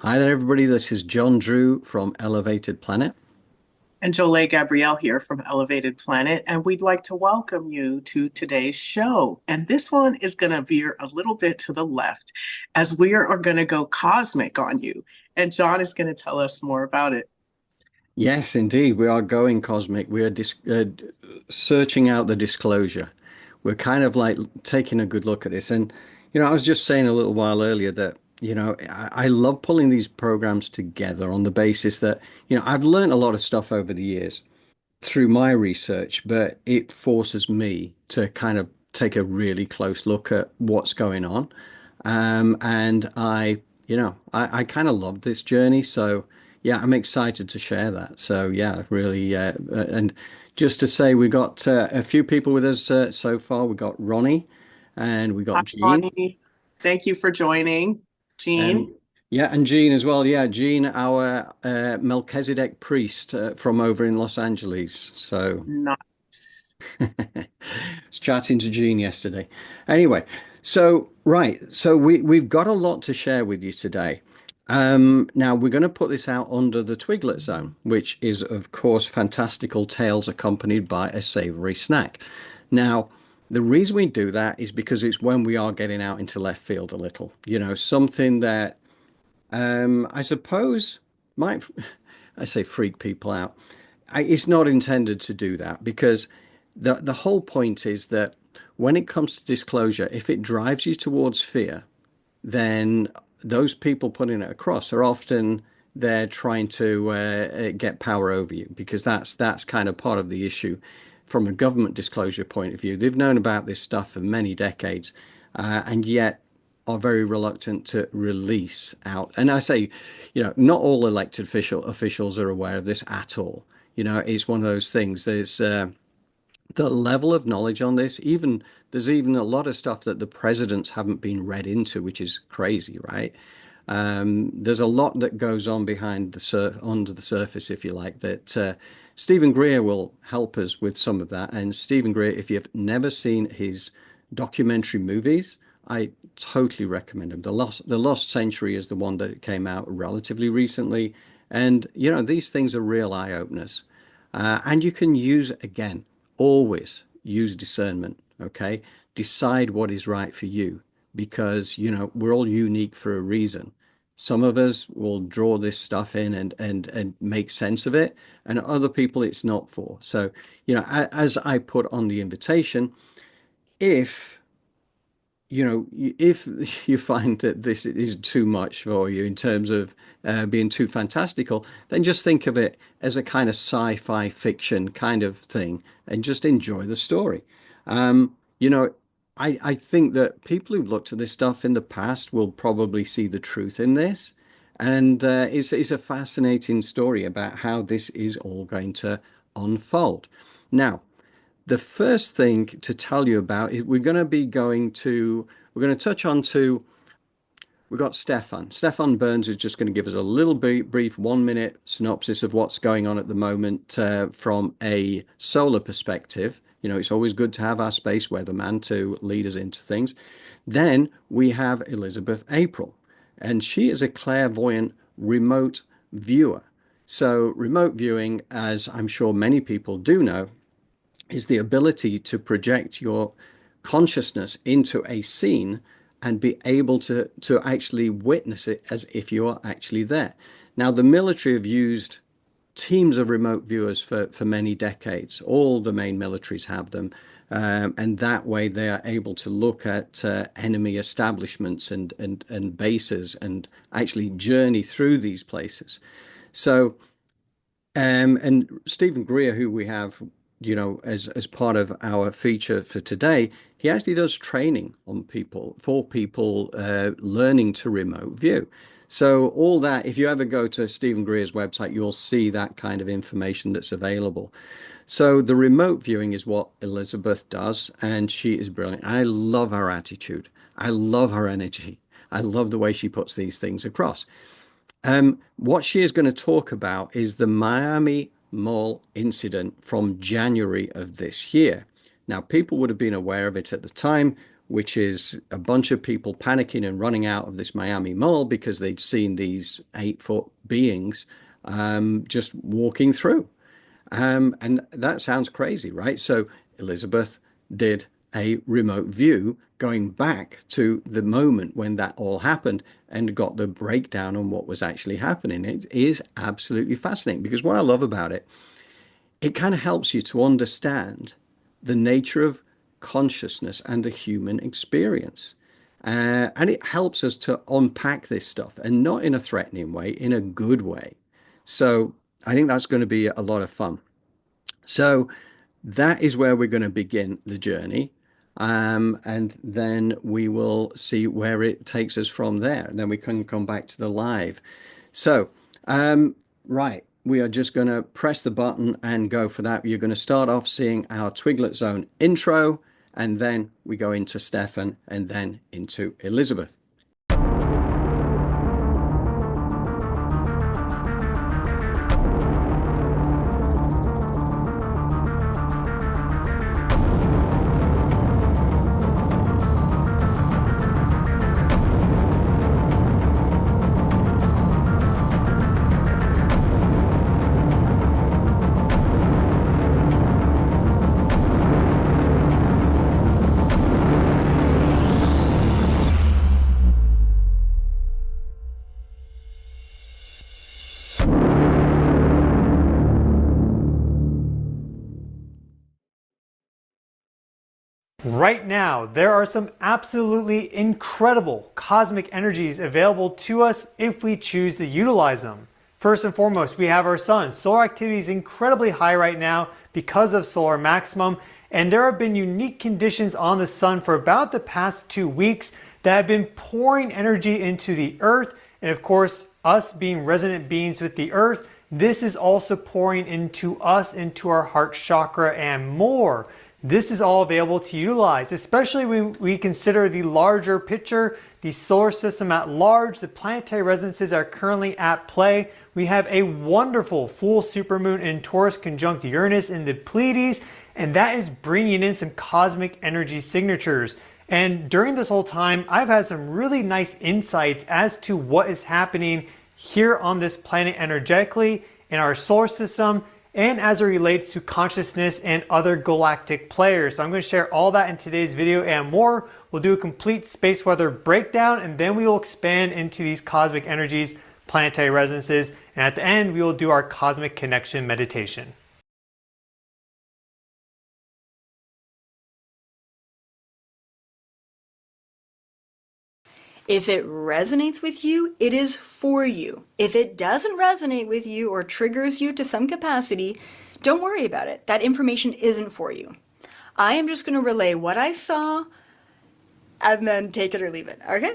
Hi there, everybody. This is John Drew from Elevated Planet. And Jolie Gabrielle here from Elevated Planet, and we'd like to welcome you to today's show. And this one is going to veer a little bit to the left as we are going to go cosmic on you. And John is going to tell us more about it. Yes, indeed, we are going cosmic. We are searching out the disclosure. We're kind of like taking a good look at this. And, I was just saying a little while earlier that, I love pulling these programs together on the basis that, I've learned a lot of stuff over the years through my research, but it forces me to kind of take a really close look at what's going on. And I kind of love this journey. So, yeah, I'm excited to share that. So, yeah, really. And just to say, we got a few people with us so far. We got Ronnie and we Hi, got Jean. Ronnie. Thank you for joining. And Jean, yeah, and Jean as well. Yeah, Jean, our Melchizedek priest from over in Los Angeles. So, nice. I was chatting to Jean yesterday. Anyway, so right, so we've got a lot to share with you today. Now we're going to put this out under the Twiglet Zone, which is of course fantastical tales accompanied by a savory snack. Now, the reason we do that is because it's when we are getting out into left field a little. Something that I suppose might I say freak people out. It's not intended to do that because the whole point is that when it comes to disclosure, if it drives you towards fear, then those people putting it across are often they're trying to get power over you because that's kind of part of the issue from a government disclosure point of view. They've known about this stuff for many decades, and yet are very reluctant to release out. And I say, not all elected officials are aware of this at all. It's one of those things. There's the level of knowledge on this, even there's even a lot of stuff that the presidents haven't been read into, which is crazy, right? There's a lot that goes on behind the under the surface, if you like, that Stephen Greer will help us with some of that. And Stephen Greer, if you've never seen his documentary movies, I totally recommend them. The Lost Century is the one that came out relatively recently, and these things are real eye openers. And you can use again, always use discernment. Okay, decide what is right for you because we're all unique for a reason. Some of us will draw this stuff in and make sense of it, and other people it's not for. So, as I put on the invitation, if if you find that this is too much for you in terms of being too fantastical, then just think of it as a kind of sci-fi fiction kind of thing and just enjoy the story. Um, you know, I think that people who've looked at this stuff in the past will probably see the truth in this. And it's a fascinating story about how this is all going to unfold. Now, the first thing to tell you about is we're going to touch on to we've got Stefan. Stefan Burns is just going to give us a little brief 1 minute synopsis of what's going on at the moment from a solar perspective. It's always good to have our space weatherman to lead us into things. Then we have Elizabeth April, and she is a clairvoyant remote viewer. So, remote viewing, as I'm sure many people do know, is the ability to project your consciousness into a scene and be able to actually witness it as if you are actually there. Now, the military have used teams of remote viewers for many decades. All the main militaries have them. And that way they are able to look at enemy establishments and bases and actually journey through these places. So and Stephen Greer, who we have, as part of our feature for today, he actually does training on people for people learning to remote view. So all that, if you ever go to Stephen Greer's website, you'll see that kind of information that's available. So the remote viewing is what Elizabeth does, and she is brilliant. I love her attitude. I love her energy. I love the way she puts these things across. What she is going to talk about is the Miami Mall incident from January of this year. Now, people would have been aware of it at the time which is a bunch of people panicking and running out of this Miami mall because they'd seen these 8-foot beings just walking through. And that sounds crazy, right? So Elizabeth did a remote view going back to the moment when that all happened and got the breakdown on what was actually happening. It is absolutely fascinating because what I love about it, it kind of helps you to understand the nature of consciousness and the human experience. And it helps us to unpack this stuff and not in a threatening way, in a good way. So I think that's going to be a lot of fun. So that is where we're going to begin the journey. And then we will see where it takes us from there. And then we can come back to the live. So, right, we are just going to press the button and go for that. You're going to start off seeing our Twiglet Zone intro, and then we go into Stefan and then into Elizabeth. Right now, there are some absolutely incredible cosmic energies available to us if we choose to utilize them. First and foremost, we have our sun. Solar activity is incredibly high right now because of solar maximum, and there have been unique conditions on the sun for about the past 2 weeks that have been pouring energy into the earth. And of course, us being resonant beings with the earth, this is also pouring into us, into our heart chakra and more. This is all available to utilize, especially when we consider the larger picture, the solar system at large. The planetary resonances are currently at play. We have a wonderful full supermoon in Taurus conjunct Uranus in the Pleiades, and that is bringing in some cosmic energy signatures. And during this whole time, I've had some really nice insights as to what is happening here on this planet energetically in our solar system, and as it relates to consciousness and other galactic players. So I'm going to share all that in today's video and more. We'll do a complete space weather breakdown, and then we will expand into these cosmic energies, planetary resonances, and at the end we will do our cosmic connection meditation. If it resonates with you, it is for you. If it doesn't resonate with you or triggers you to some capacity, don't worry about it. That information isn't for you. I am just going to relay what I saw and then take it or leave it, okay?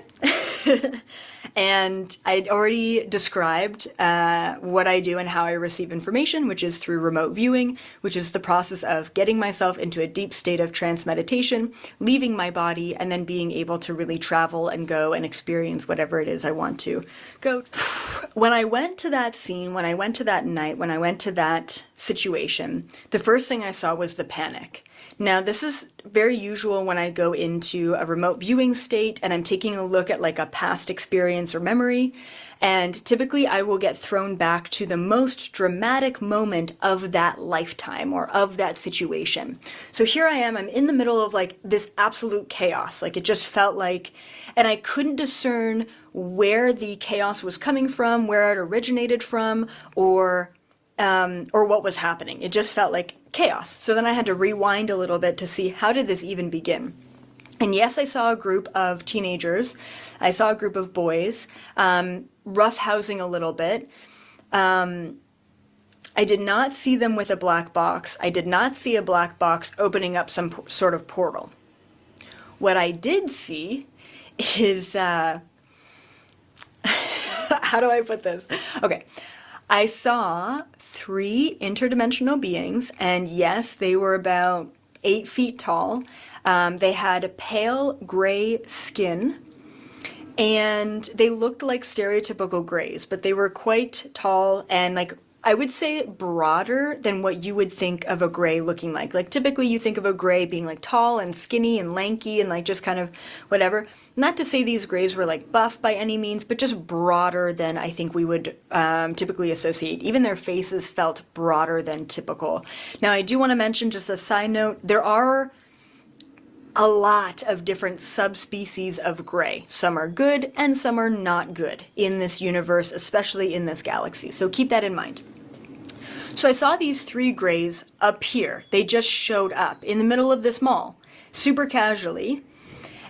And I'd already described what I do and how I receive information, which is through remote viewing, which is the process of getting myself into a deep state of trance meditation, leaving my body, and then being able to really travel and go and experience whatever it is I want to go. When I went to that scene, when I went to that night, when I went to that situation, the first thing I saw was the panic. Now, this is very usual when I go into a remote viewing state and I'm taking a look at like a past experience or memory. And typically I will get thrown back to the most dramatic moment of that lifetime or of that situation. So here I am, I'm in the middle of like this absolute chaos. Like it just felt like, and I couldn't discern where the chaos was coming from, where it originated from, or what was happening. It just felt like chaos. So then I had to rewind a little bit to see, how did this even begin? And yes, I saw a group of teenagers. I saw a group of boys, roughhousing a little bit. I did not see them with a black box. I did not see a black box opening up some sort of portal. What I did see is, how do I put this? Okay. I saw 3 interdimensional beings, and yes, they were about 8 feet tall. They had pale gray skin, and they looked like stereotypical grays, but they were quite tall and like I would say broader than what you would think of a gray looking like. Like typically you think of a gray being like tall and skinny and lanky and like just kind of whatever. Not to say these grays were like buff by any means, but just broader than I think we would typically associate. Even their faces felt broader than typical. Now I do want to mention, just a side note, there are a lot of different subspecies of gray. Some are good and some are not good in this universe, especially in this galaxy. So keep that in mind. So I saw these 3 grays appear. They just showed up in the middle of this mall, super casually.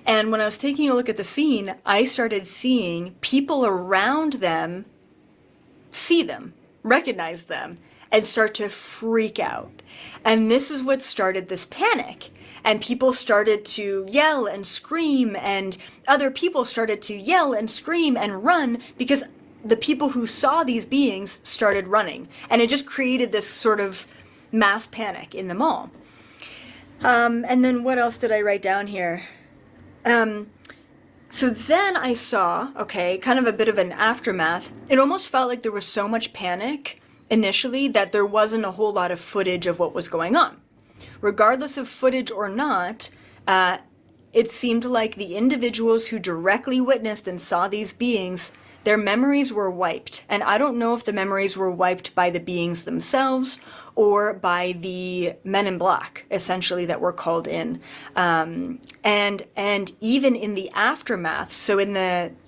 And when I was taking a look at the scene, I started seeing people around them see them, recognize them, and start to freak out. And this is what started this panic. And people started to yell and scream, and other people started to yell and scream and run because the people who saw these beings started running. And it just created this sort of mass panic in the mall. And then what else did I write down here? So then I saw, okay, kind of a bit of an aftermath. It almost felt like there was so much panic initially that there wasn't a whole lot of footage of what was going on. Regardless of footage or not, it seemed like the individuals who directly witnessed and saw these beings, their memories were wiped. And I don't know if the memories were wiped by the beings themselves or by the men in black, essentially, that were called in. And even in the aftermath, so in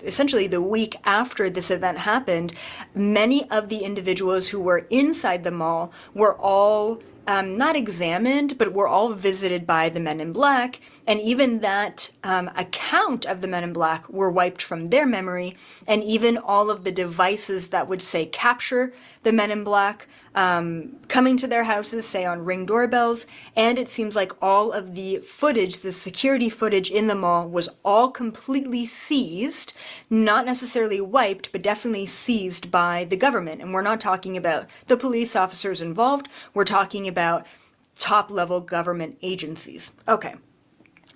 essentially the week after this event happened, many of the individuals who were inside the mall were all not examined, but were all visited by the men in black, and even that account of the men in black were wiped from their memory, and even all of the devices that would say capture the men in black coming to their houses, say on Ring doorbells, and it seems like all of the footage, the security footage in the mall was all completely seized, not necessarily wiped, but definitely seized by the government. And we're not talking about the police officers involved, we're talking about top-level government agencies. Okay,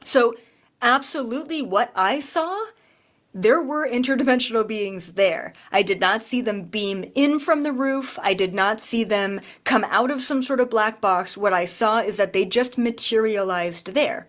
so absolutely what I saw, there were interdimensional beings there. I did not see them beam in from the roof. I did not see them come out of some sort of black box. What I saw is that they just materialized there.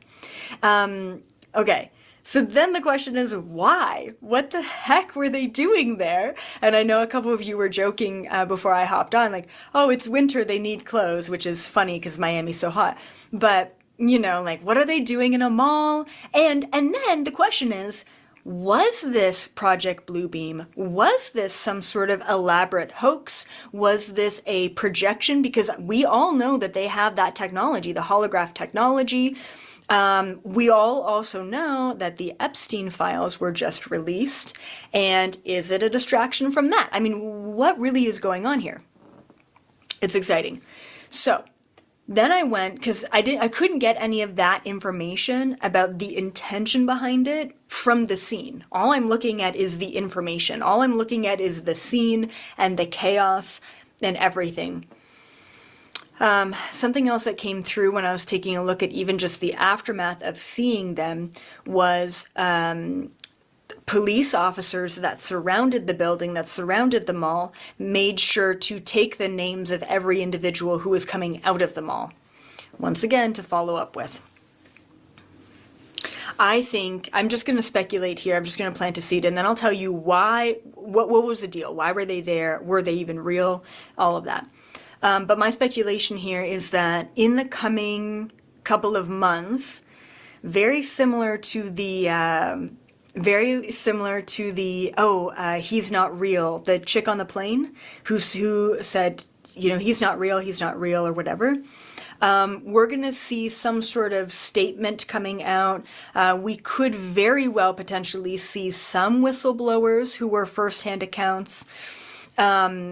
Okay, so then the question is why? What the heck were they doing there? And I know a couple of you were joking before I hopped on, like, oh, it's winter, they need clothes, which is funny because Miami's so hot. But, you know, like, what are they doing in a mall? And then the question is, was this Project Bluebeam? Was this some sort of elaborate hoax? Was this a projection? Because we all know that they have that technology, the holograph technology. We all also know that the Epstein files were just released. And is it a distraction from that? I mean, what really is going on here? It's exciting. So then I went, because I couldn't get any of that information about the intention behind it from the scene. All I'm looking at is the information. All I'm looking at is the scene and the chaos and everything. Something else that came through when I was taking a look at even just the aftermath of seeing them was police officers that surrounded the building, that surrounded the mall, made sure to take the names of every individual who was coming out of the mall. Once again, to follow up with. I think, I'm just going to speculate here, I'm just going to plant a seed, and then I'll tell you why, what was the deal? Why were they there? Were they even real? All of that. But my speculation here is that in the coming couple of months, very similar to the he's not real, the chick on the plane who said, you know, he's not real, or whatever. We're going to see some sort of statement coming out. We could very well potentially see some whistleblowers who were firsthand accounts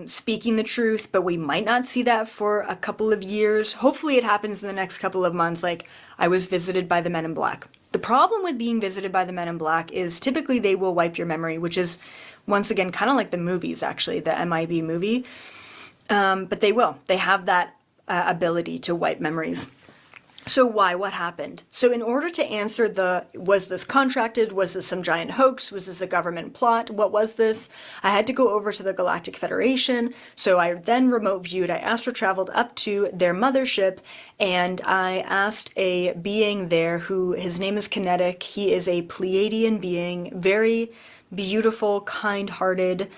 speaking the truth, but we might not see that for a couple of years. Hopefully it happens in the next couple of months, like I was visited by the Men in Black. The problem with being visited by the Men in Black is typically they will wipe your memory, which is, once again, kind of like the movies, actually, the MIB movie. But they will. They have that ability to wipe memories. So why? What happened? So in order to answer was this contracted? Was this some giant hoax? Was this a government plot? What was this? I had to go over to the Galactic Federation. So I then remote viewed. I astral traveled up to their mothership, and I asked a being there who, his name is Kinetic. He is a Pleiadian being, very beautiful, kind-hearted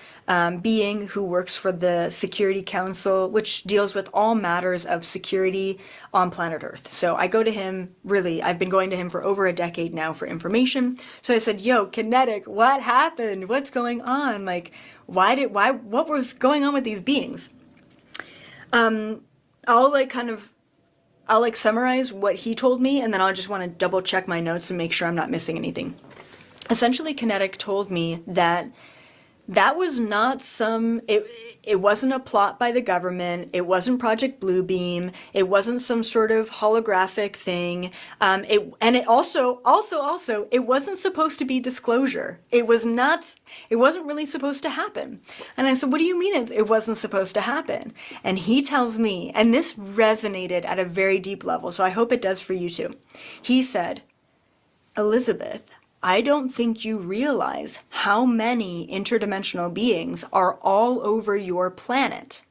being who works for the Security Council, which deals with all matters of security on planet Earth. So I go to him, really, I've been going to him for over a decade now for information. So I said, yo, Kinetic, what happened? What's going on? Like, what was going on with these beings? I'll summarize what he told me, and then I'll just want to double check my notes and make sure I'm not missing anything. Essentially, Kinetic told me that was not it wasn't a plot by the government. It wasn't Project Bluebeam. It wasn't some sort of holographic thing. It also, it wasn't supposed to be disclosure. It wasn't really supposed to happen. And I said, what do you mean it wasn't supposed to happen? And he tells me, and this resonated at a very deep level, so I hope it does for you too. He said, Elizabeth, I don't think you realize how many interdimensional beings are all over your planet.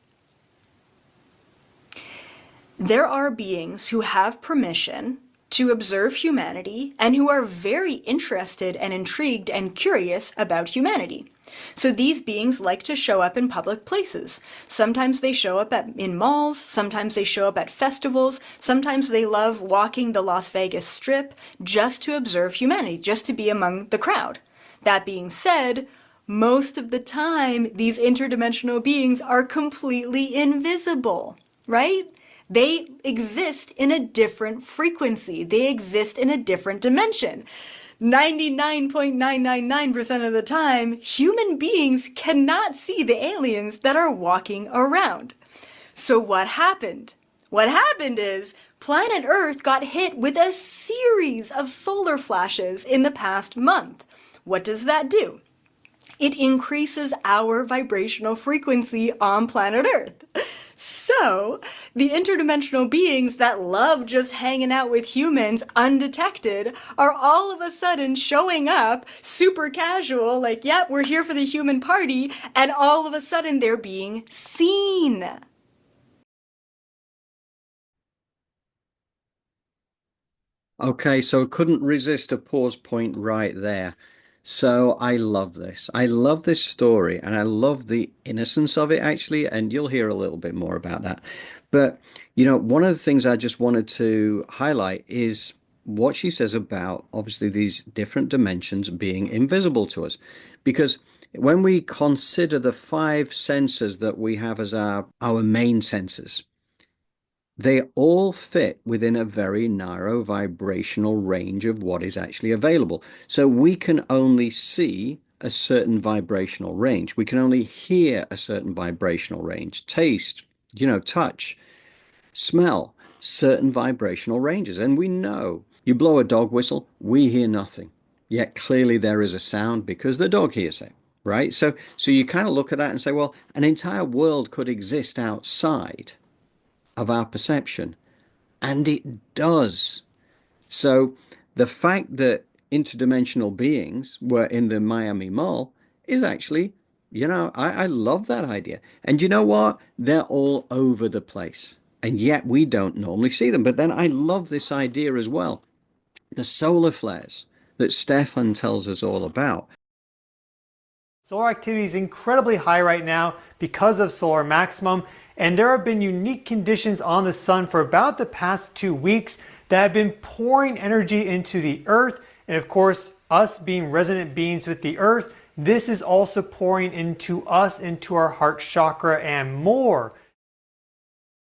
There are beings who have permission to observe humanity and who are very interested and intrigued and curious about humanity. So these beings like to show up in public places. Sometimes they show up in malls, sometimes they show up at festivals, sometimes they love walking the Las Vegas Strip just to observe humanity, just to be among the crowd. That being said, most of the time, these interdimensional beings are completely invisible, right? They exist in a different frequency. They exist in a different dimension. 99.999% of the time, human beings cannot see the aliens that are walking around. So what happened? What happened is planet Earth got hit with a series of solar flashes in the past month. What does that do? It increases our vibrational frequency on planet Earth. So, the interdimensional beings that love just hanging out with humans undetected are all of a sudden showing up super casual, like, yep, we're here for the human party, and all of a sudden they're being seen. Okay, so couldn't resist a pause point right there. So I love this. I love this story and I love the innocence of it actually, and you'll hear a little bit more about that. But, one of the things I just wanted to highlight is what she says about obviously these different dimensions being invisible to us. Because when we consider the five senses that we have as our main senses, they all fit within a very narrow vibrational range of what is actually available. So we can only see a certain vibrational range. We can only hear a certain vibrational range. Taste, touch, smell, certain vibrational ranges. And we know you blow a dog whistle, we hear nothing. Yet clearly there is a sound because the dog hears it, right? So you kind of look at that and say, well, an entire world could exist outside of our perception. And it does. So the fact that interdimensional beings were in the Miami Mall is actually, I love that idea. And you know what? They're all over the place. And yet we don't normally see them. But then I love this idea as well. The solar flares that Stefan tells us all about. Solar activity is incredibly high right now because of solar maximum, and there have been unique conditions on the sun for about the past 2 weeks that have been pouring energy into the earth. And of course, us being resonant beings with the earth, this is also pouring into us, into our heart chakra and more.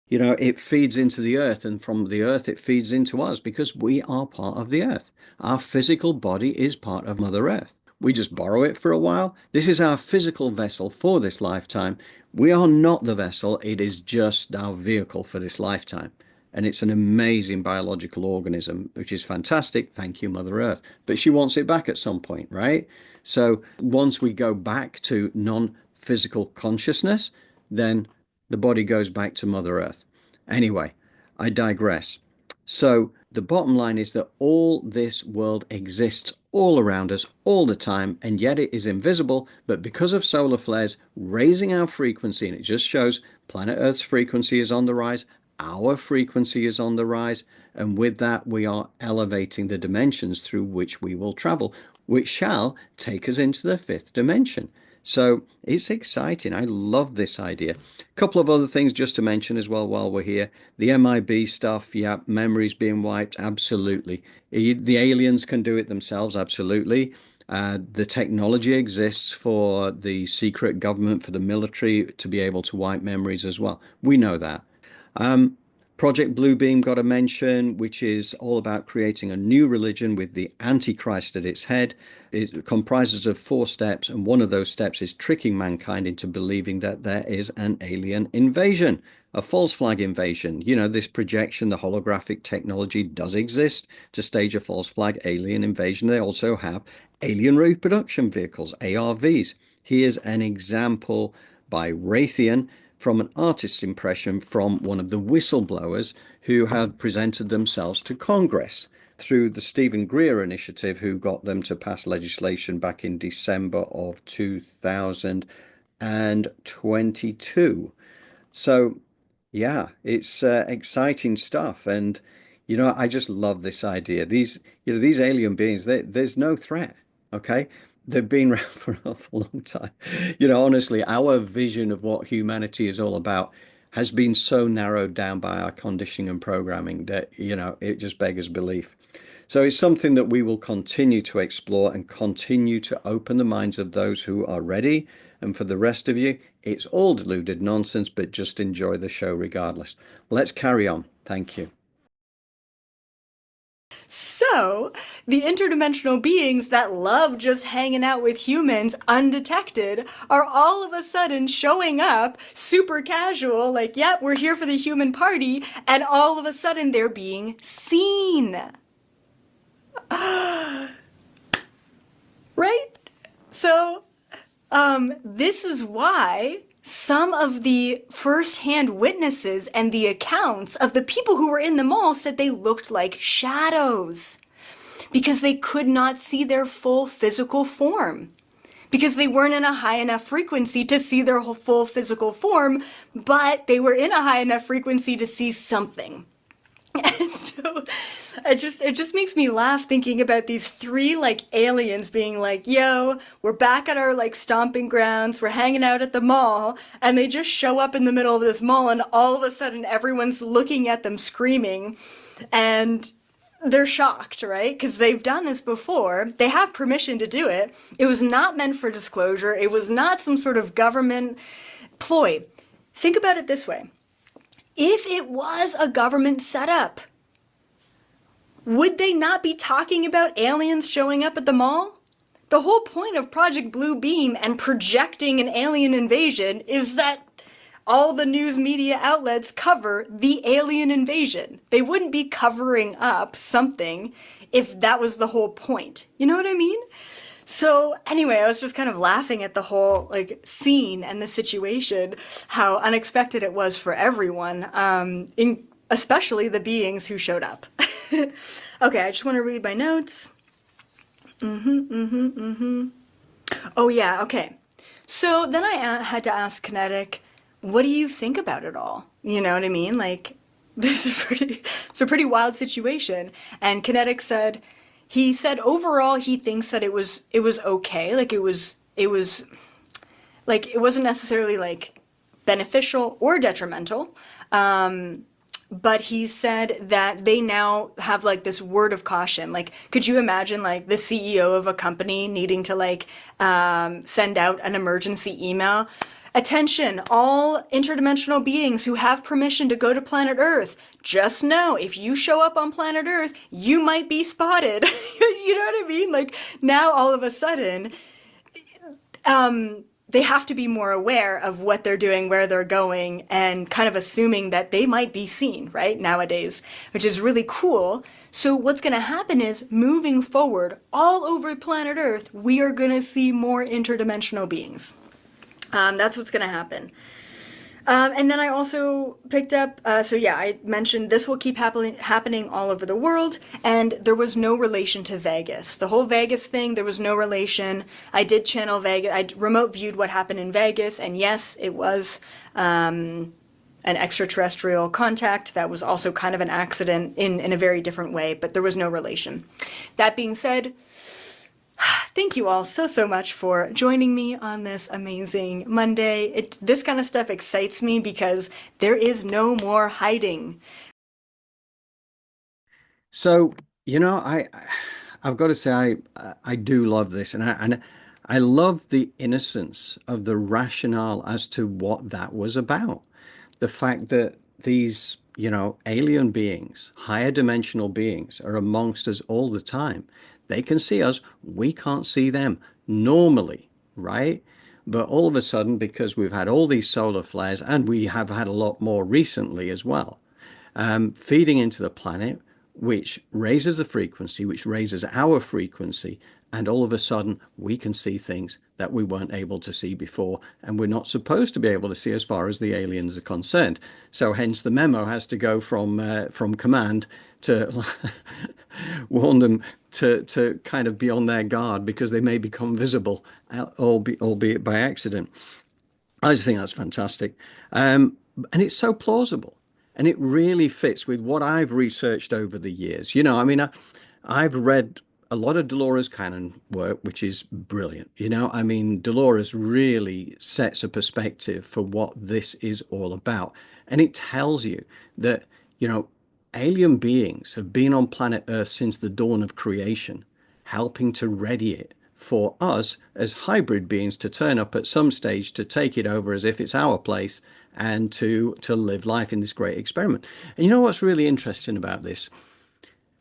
It feeds into the earth, and from the earth it feeds into us because we are part of the earth. Our physical body is part of Mother Earth. We just borrow it for a while. This is our physical vessel for this lifetime. We are not the vessel. It is just our vehicle for this lifetime. And it's an amazing biological organism, which is fantastic. Thank you, Mother Earth. But she wants it back at some point, right? So once we go back to non-physical consciousness, then the body goes back to Mother Earth. Anyway, I digress. So the bottom line is that all this world exists all around us all the time, and yet it is invisible. But because of solar flares raising our frequency, and it just shows planet Earth's frequency is on the rise, our frequency is on the rise, and with that we are elevating the dimensions through which we will travel, which shall take us into the fifth dimension. So it's exciting. I love this idea. A couple of other things just to mention as well while we're here. The MIB stuff, yeah, memories being wiped, absolutely. The aliens can do it themselves, absolutely. The technology exists for the secret government, for the military to be able to wipe memories as well. We know that. Um, Project Bluebeam got a mention, which is all about creating a new religion with the Antichrist at its head. It comprises of 4 steps, and one of those steps is tricking mankind into believing that there is an alien invasion, a false flag invasion. You know, this projection, the holographic technology does exist to stage a false flag alien invasion. They also have alien reproduction vehicles, ARVs. Here's an example by Raytheon from an artist's impression from one of the whistleblowers who have presented themselves to Congress through the Stephen Greer initiative, who got them to pass legislation back in December of 2022. So, yeah, it's exciting stuff. And, I just love this idea. These alien beings, there's no threat. Okay. They've been around for an awful long time. Honestly, our vision of what humanity is all about has been so narrowed down by our conditioning and programming that, it just beggars belief. So it's something that we will continue to explore and continue to open the minds of those who are ready. And for the rest of you, it's all deluded nonsense, but just enjoy the show regardless. Let's carry on. Thank you. So, the interdimensional beings that love just hanging out with humans undetected are all of a sudden showing up super casual, like, yep, we're here for the human party, and all of a sudden they're being seen. Right? So, this is why some of the first-hand witnesses and the accounts of the people who were in the mall said they looked like shadows because they could not see their full physical form, because they weren't in a high enough frequency to see their whole full physical form, but they were in a high enough frequency to see something. And so it just makes me laugh thinking about these 3 aliens being like, yo, we're back at our stomping grounds, we're hanging out at the mall, and they just show up in the middle of this mall, and all of a sudden everyone's looking at them screaming, and they're shocked, right? Because they've done this before. They have permission to do it. It was not meant for disclosure. It was not some sort of government ploy. Think about it this way. If it was a government setup, would they not be talking about aliens showing up at the mall? The whole point of Project Blue Beam and projecting an alien invasion is that all the news media outlets cover the alien invasion. They wouldn't be covering up something if that was the whole point. You know what I mean? So anyway, I was just kind of laughing at the whole scene and the situation, how unexpected it was for everyone, especially the beings who showed up. Okay, I just want to read my notes. Oh yeah, okay. So then I had to ask Kinetic, what do you think about it all? You know what I mean? This is it's a pretty wild situation. And Kinetic said, he said overall he thinks that it was okay. It wasn't necessarily beneficial or detrimental. But he said that they now have this word of caution. Could you imagine the CEO of a company needing to send out an emergency email? Attention, all interdimensional beings who have permission to go to planet Earth. Just know, if you show up on planet Earth, you might be spotted. You know what I mean? Now all of a sudden, they have to be more aware of what they're doing, where they're going, and kind of assuming that they might be seen, right, nowadays, which is really cool. So what's going to happen is, moving forward, all over planet Earth, we are going to see more interdimensional beings. That's what's going to happen. And then I also picked up, so yeah, I mentioned this will keep happening all over the world, and there was no relation to Vegas. The whole Vegas thing, there was no relation. I did channel Vegas, I remote viewed what happened in Vegas, and yes, it was an extraterrestrial contact that was also kind of an accident in a very different way, but there was no relation. That being said, thank you all so much for joining me on this amazing Monday. This kind of stuff excites me because there is no more hiding. So, I've got to say I do love this, and I love the innocence of the rationale as to what that was about. The fact that these, alien beings, higher dimensional beings, are amongst us all the time. They can see us, we can't see them normally, right? But all of a sudden, because we've had all these solar flares, and we have had a lot more recently as well, feeding into the planet, which raises the frequency, which raises our frequency, and all of a sudden we can see things that we weren't able to see before, and we're not supposed to be able to see as far as the aliens are concerned. So hence the memo has to go from command to warn them to kind of be on their guard because they may become visible, albeit by accident. I just think that's fantastic. And it's so plausible. And it really fits with what I've researched over the years. I've read a lot of Dolores Cannon work, which is brilliant. Dolores really sets a perspective for what this is all about. And it tells you that, you know, alien beings have been on planet Earth since the dawn of creation, helping to ready it for us as hybrid beings to turn up at some stage to take it over as if it's our place and to live life in this great experiment. And you know what's really interesting about this?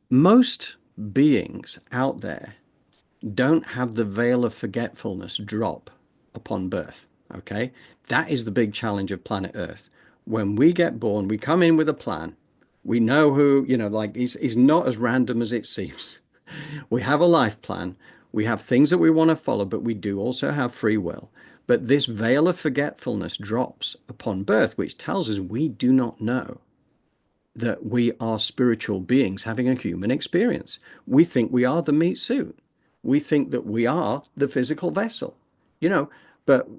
Most beings out there don't have the veil of forgetfulness drop upon birth. Okay, that is the big challenge of planet Earth. When we get born, we come in with a plan. We know who, like it's not as random as it seems. We have a life plan. We have things that we want to follow, but we do also have free will. But this veil of forgetfulness drops upon birth, which tells us we do not know that we are spiritual beings having a human experience. We think we are the meat suit. We think that we are the physical vessel, you know. But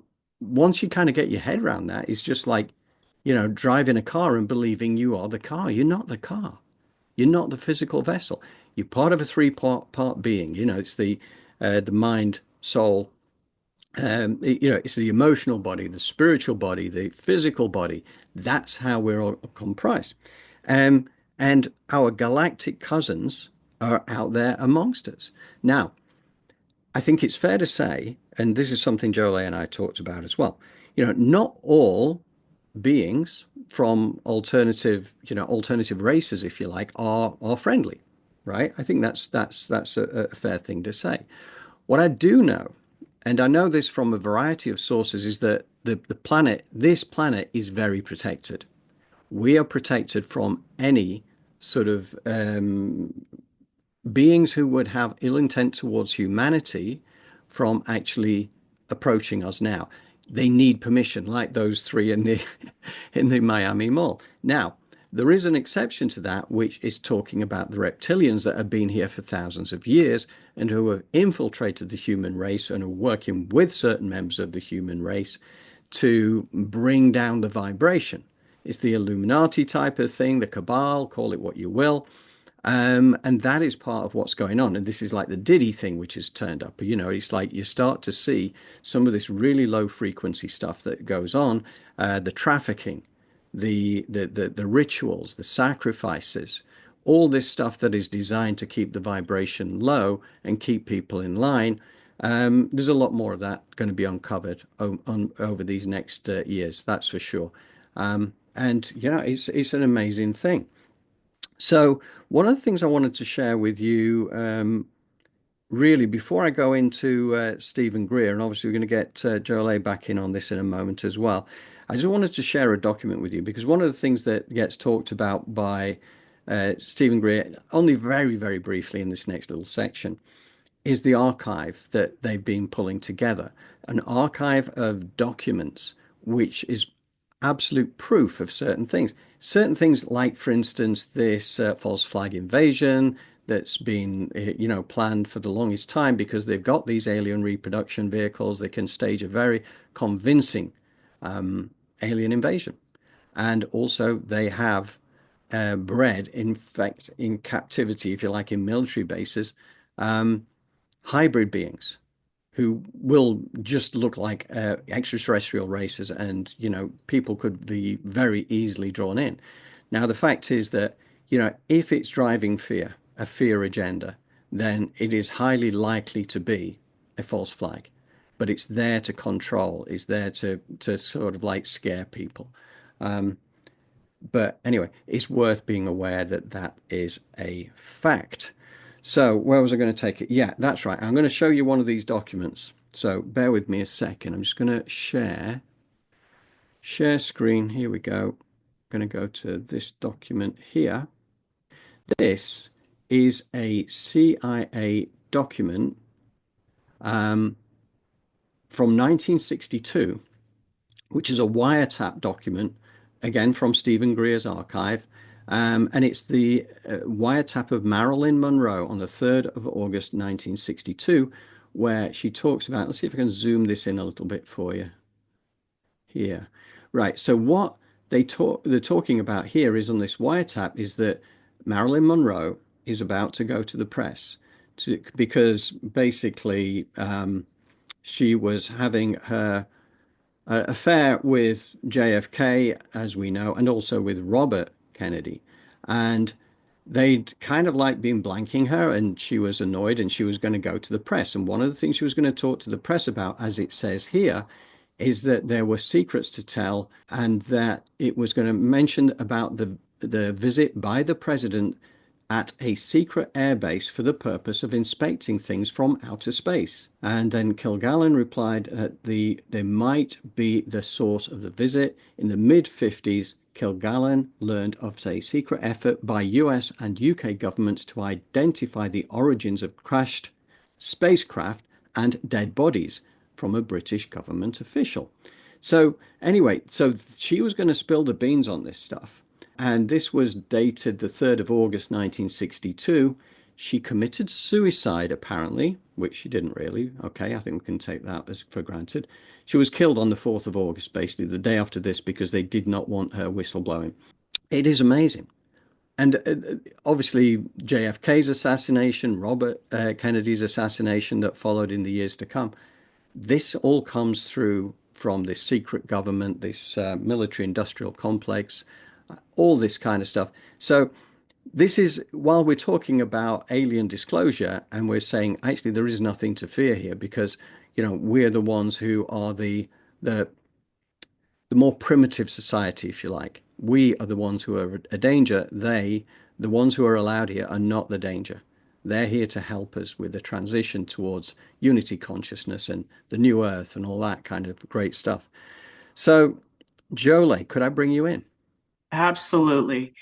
once you kind of get your head around that, it's just like, driving a car and believing you are the car. You're not the car. You're not the physical vessel. You're part of a three-part being. It's the mind, soul, it's the emotional body, the spiritual body, the physical body. That's how we're all comprised. Um, and our galactic cousins are out there amongst us. Now, I think it's fair to say, and this is something Jolie and I talked about as well, not all beings from alternative races, if you like, are friendly, right? I think that's a fair thing to say. What I do know, and I know this from a variety of sources, is that this planet is very protected. We are protected from any sort of beings who would have ill intent towards humanity from actually approaching us now. They need permission, like those three in the in the Miami Mall. Now, there is an exception to that, which is talking about the reptilians that have been here for thousands of years and who have infiltrated the human race and are working with certain members of the human race to bring down the vibration. It's the Illuminati type of thing, the cabal, call it what you will. And that is part of what's going on. And this is like the Diddy thing, which has turned up. It's like you start to see some of this really low frequency stuff that goes on, the trafficking, the rituals, the sacrifices, all this stuff that is designed to keep the vibration low and keep people in line. There's a lot more of that going to be uncovered over these next years, that's for sure. And it's an amazing thing. So one of the things I wanted to share with you, really, before I go into Stephen Greer, and obviously we're going to get Joel back in on this in a moment as well. I just wanted to share a document with you because one of the things that gets talked about by Stephen Greer, only very, very briefly in this next little section, is the archive that they've been pulling together, an archive of documents, which is absolute proof of certain things. Certain things, like, for instance, this false flag invasion that's been, planned for the longest time because they've got these alien reproduction vehicles. They can stage a very convincing alien invasion. And also, they have bred, in fact, in captivity, if you like, in military bases, hybrid beings who will just look like extraterrestrial races, and people could be very easily drawn in. Now the fact is that if it's driving fear, a fear agenda, then it is highly likely to be a false flag, but it's there to control, it's there to sort of like scare people. But anyway, it's worth being aware that that is a fact. So where was I going to take it? Yeah, that's right. I'm going to show you one of these documents. So bear with me a second. I'm just going to share screen. Here we go. I'm going to go to this document here. This is a CIA document from 1962, which is a wiretap document, again from Stephen Greer's archive. And it's the wiretap of Marilyn Monroe on the 3rd of August 1962, where she talks about, let's see if I can zoom this in a little bit for you here. Right, so what they're talking about here is, on this wiretap, is that Marilyn Monroe is about to go to the press because basically she was having her affair with JFK, as we know, and also with Robert Kennedy. And they'd kind of like been blanking her, and she was annoyed, and she was going to go to the press. And one of the things she was going to talk to the press about, as it says here, is that there were secrets to tell, and that it was going to mention about the visit by the president at a secret airbase for the purpose of inspecting things from outer space. And then Kilgallen replied that they might be the source of the visit. In the mid-50s, Kilgallen learned of a secret effort by US and UK governments to identify the origins of crashed spacecraft and dead bodies from a British government official. So anyway, so she was going to spill the beans on this stuff. And this was dated the 3rd of August 1962. She committed suicide, apparently, which she didn't really. Okay, I think we can take that as for granted. She was killed on the 4th of August, basically the day after this, because they did not want her whistleblowing. It is amazing. And obviously, JFK's assassination, Robert Kennedy's assassination that followed in the years to come, this all comes through from this secret government, this military industrial complex, all this kind of stuff. So this is, while we're talking about alien disclosure, and we're saying actually there is nothing to fear here, because we're the ones who are the more primitive society, if you like. We are the ones who are a danger. The ones who are allowed here, are not the danger. They're here to help us with the transition towards unity consciousness and the new earth and all that kind of great stuff. So, Jolie, could I bring you in? Absolutely.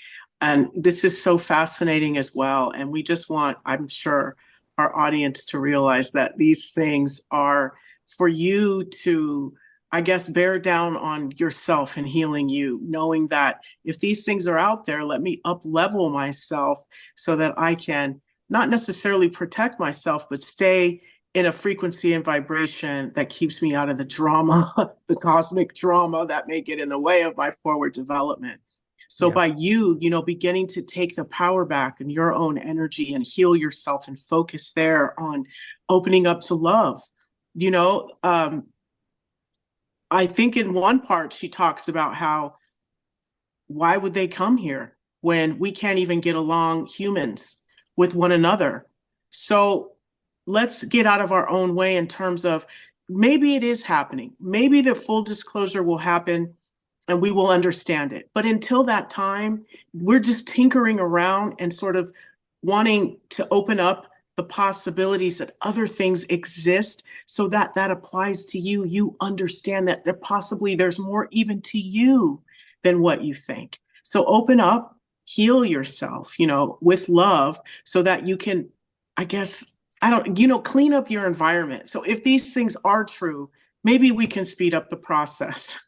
And this is so fascinating as well. And we just want, I'm sure, our audience to realize that these things are for you to, I guess, bear down on yourself and healing you, knowing that if these things are out there, let me up level myself so that I can not necessarily protect myself, but stay in a frequency and vibration that keeps me out of the drama, the cosmic drama that may get in the way of my forward development. So by you, beginning to take the power back in your own energy and heal yourself and focus there on opening up to love, I think in one part she talks about how, why would they come here when we can't even get along, humans, with one another? So let's get out of our own way in terms of, maybe it is happening. Maybe the full disclosure will happen and we will understand it. But until that time, we're just tinkering around and sort of wanting to open up the possibilities that other things exist, so that that applies to you. You understand that there's more even to you than what you think. So open up, heal yourself, with love, so that you can, I guess, clean up your environment. So if these things are true, maybe we can speed up the process.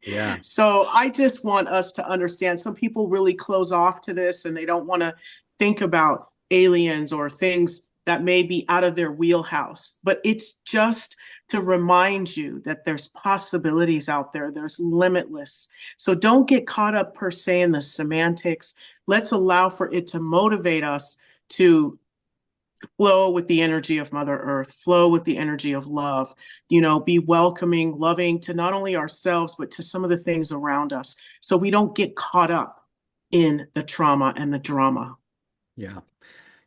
Yeah. So I just want us to understand some people really close off to this and they don't want to think about aliens or things that may be out of their wheelhouse. But it's just to remind you that there's possibilities out there, there's limitless. So don't get caught up per se in the semantics. Let's allow for it to motivate us to flow with the energy of Mother Earth, flow with the energy of love, be welcoming, loving to not only ourselves, but to some of the things around us. So we don't get caught up in the trauma and the drama. Yeah.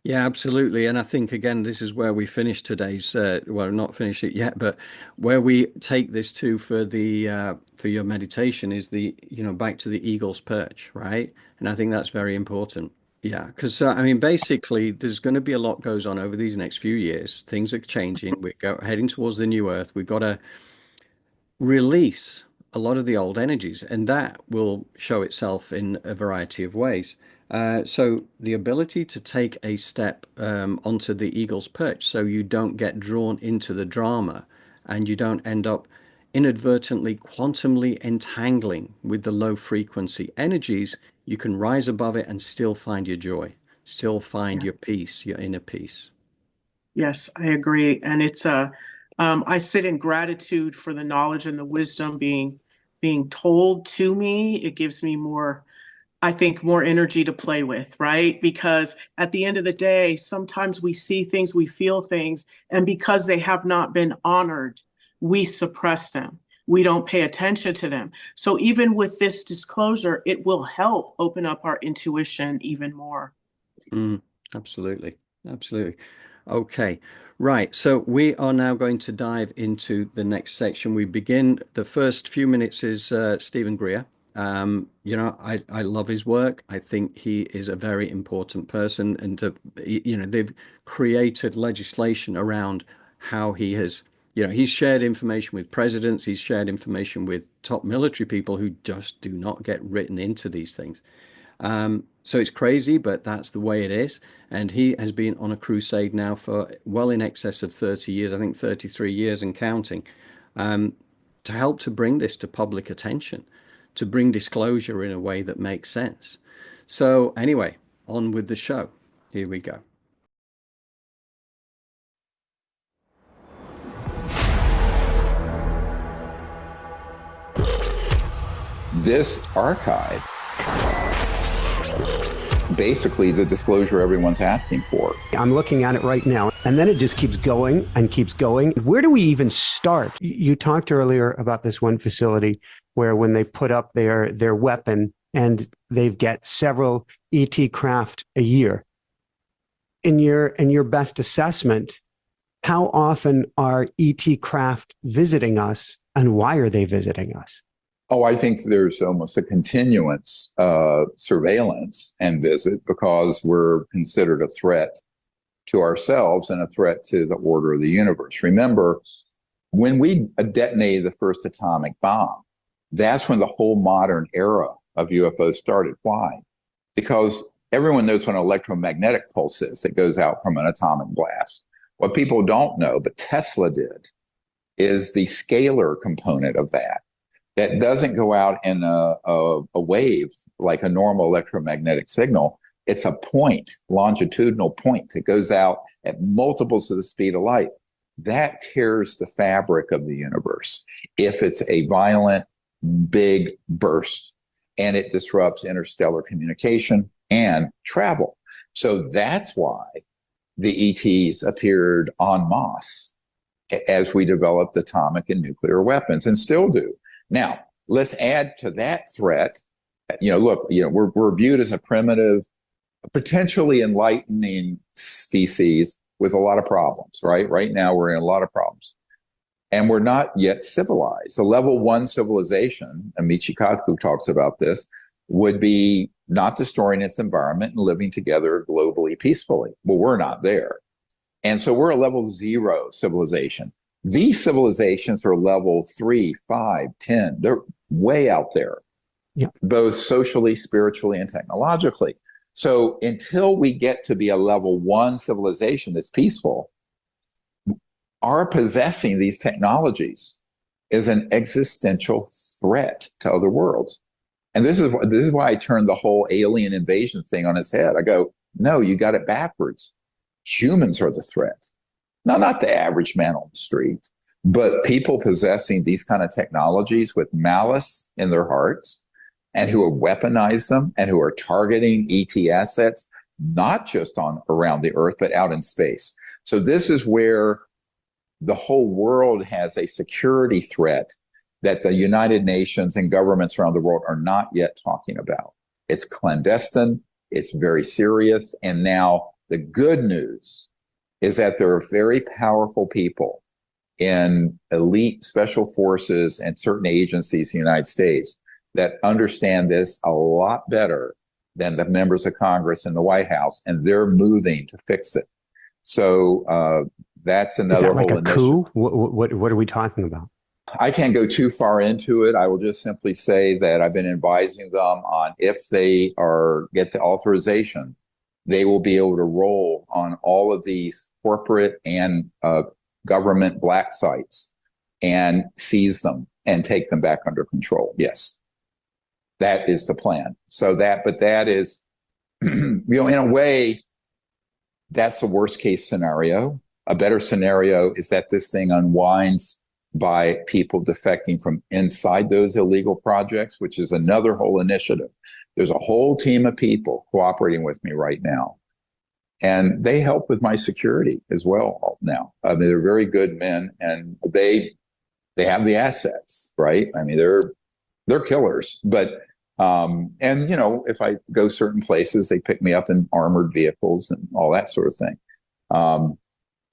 Yeah, absolutely. And I think, again, this is where we finish today's, well, not finish it yet, but where we take this to for for your meditation is back to the eagle's perch, right? And I think that's very important. Yeah, because I mean, basically, there's going to be a lot goes on over these next few years. Things are changing. Heading towards the new earth. We've got to release a lot of the old energies, and that will show itself in a variety of ways. So the ability to take a step onto the eagle's perch so you don't get drawn into the drama and you don't end up inadvertently quantumly entangling with the low frequency energies, you can rise above it and still find your joy, still find Yeah. your peace, your inner peace. Yes, I agree. And I sit in gratitude for the knowledge and the wisdom being told to me. It gives me more, I think, more energy to play with, right? Because at the end of the day, sometimes we see things, we feel things, and because they have not been honored, we suppress them. We don't pay attention to them. So even with this disclosure, it will help open up our intuition even more. Mm, absolutely. Absolutely. Okay. Right. So we are now going to dive into the next section. We begin, the first few minutes is Stephen Greer. I love his work. I think he is a very important person, and they've created legislation around how he has, he's shared information with presidents, he's shared information with top military people who just do not get written into these things. So it's crazy, but that's the way it is. And he has been on a crusade now for well in excess of 30 years, I think 33 years and counting, to help to bring this to public attention, to bring disclosure in a way that makes sense. So anyway, on with the show. Here we go. This archive, basically the disclosure everyone's asking for. I'm looking at it right now, and then it just keeps going and keeps going. Where do we even start? You talked earlier about this one facility where when they put up their weapon and they get several ET craft a year. In your best assessment, how often are ET craft visiting us, and why are they visiting us? Oh, I think there's almost a continuance surveillance and visit because we're considered a threat to ourselves and a threat to the order of the universe. Remember, when we detonated the first atomic bomb, that's when the whole modern era of UFOs started. Why? Because everyone knows what an electromagnetic pulse is that goes out from an atomic blast. What people don't know, but Tesla did, is the scalar component of that. That doesn't go out in a wave like a normal electromagnetic signal. It's a point, longitudinal point. It goes out at multiples of the speed of light. That tears the fabric of the universe if it's a violent, big burst, and it disrupts interstellar communication and travel. So that's why the ETs appeared en masse as we developed atomic and nuclear weapons, and still do. Now, let's add to that threat. We're viewed as a primitive, potentially enlightening species with a lot of problems, right? Right now, we're in a lot of problems. And we're not yet civilized. A level 1 civilization, and Michikaku talks about this, would be not destroying its environment and living together globally peacefully. Well, we're not there. And so we're a level 0 civilization. These civilizations are level 3, 5, 10. They're way out there, both socially, spiritually, and technologically. So until we get to be a level 1 civilization that's peaceful, our possessing these technologies is an existential threat to other worlds. And this is why I turned the whole alien invasion thing on its head. I go, no, you got it backwards. Humans are the threat. Now, not the average man on the street, but people possessing these kind of technologies with malice in their hearts and who have weaponized them and who are targeting ET assets, not just on around the earth, but out in space. So this is where the whole world has a security threat that the United Nations and governments around the world are not yet talking about. It's clandestine. It's very serious. And now the good news is that there are very powerful people in elite special forces and certain agencies in the United States that understand this a lot better than the members of Congress and the White House, and they're moving to fix it. So that's Is another that like whole a initiative. coup? What are we talking about? I can't go too far into it. I will just simply say that I've been advising them on if they get the authorization, they will be able to roll on all of these corporate and government black sites and seize them and take them back under control. Yes, that is the plan. But that is, in a way, that's the worst case scenario. A better scenario is that this thing unwinds by people defecting from inside those illegal projects, which is another whole initiative. There's a whole team of people cooperating with me right now. And they help with my security as well now. I mean, they're very good men and they have the assets, right? I mean, they're killers. But if I go certain places, they pick me up in armored vehicles and all that sort of thing.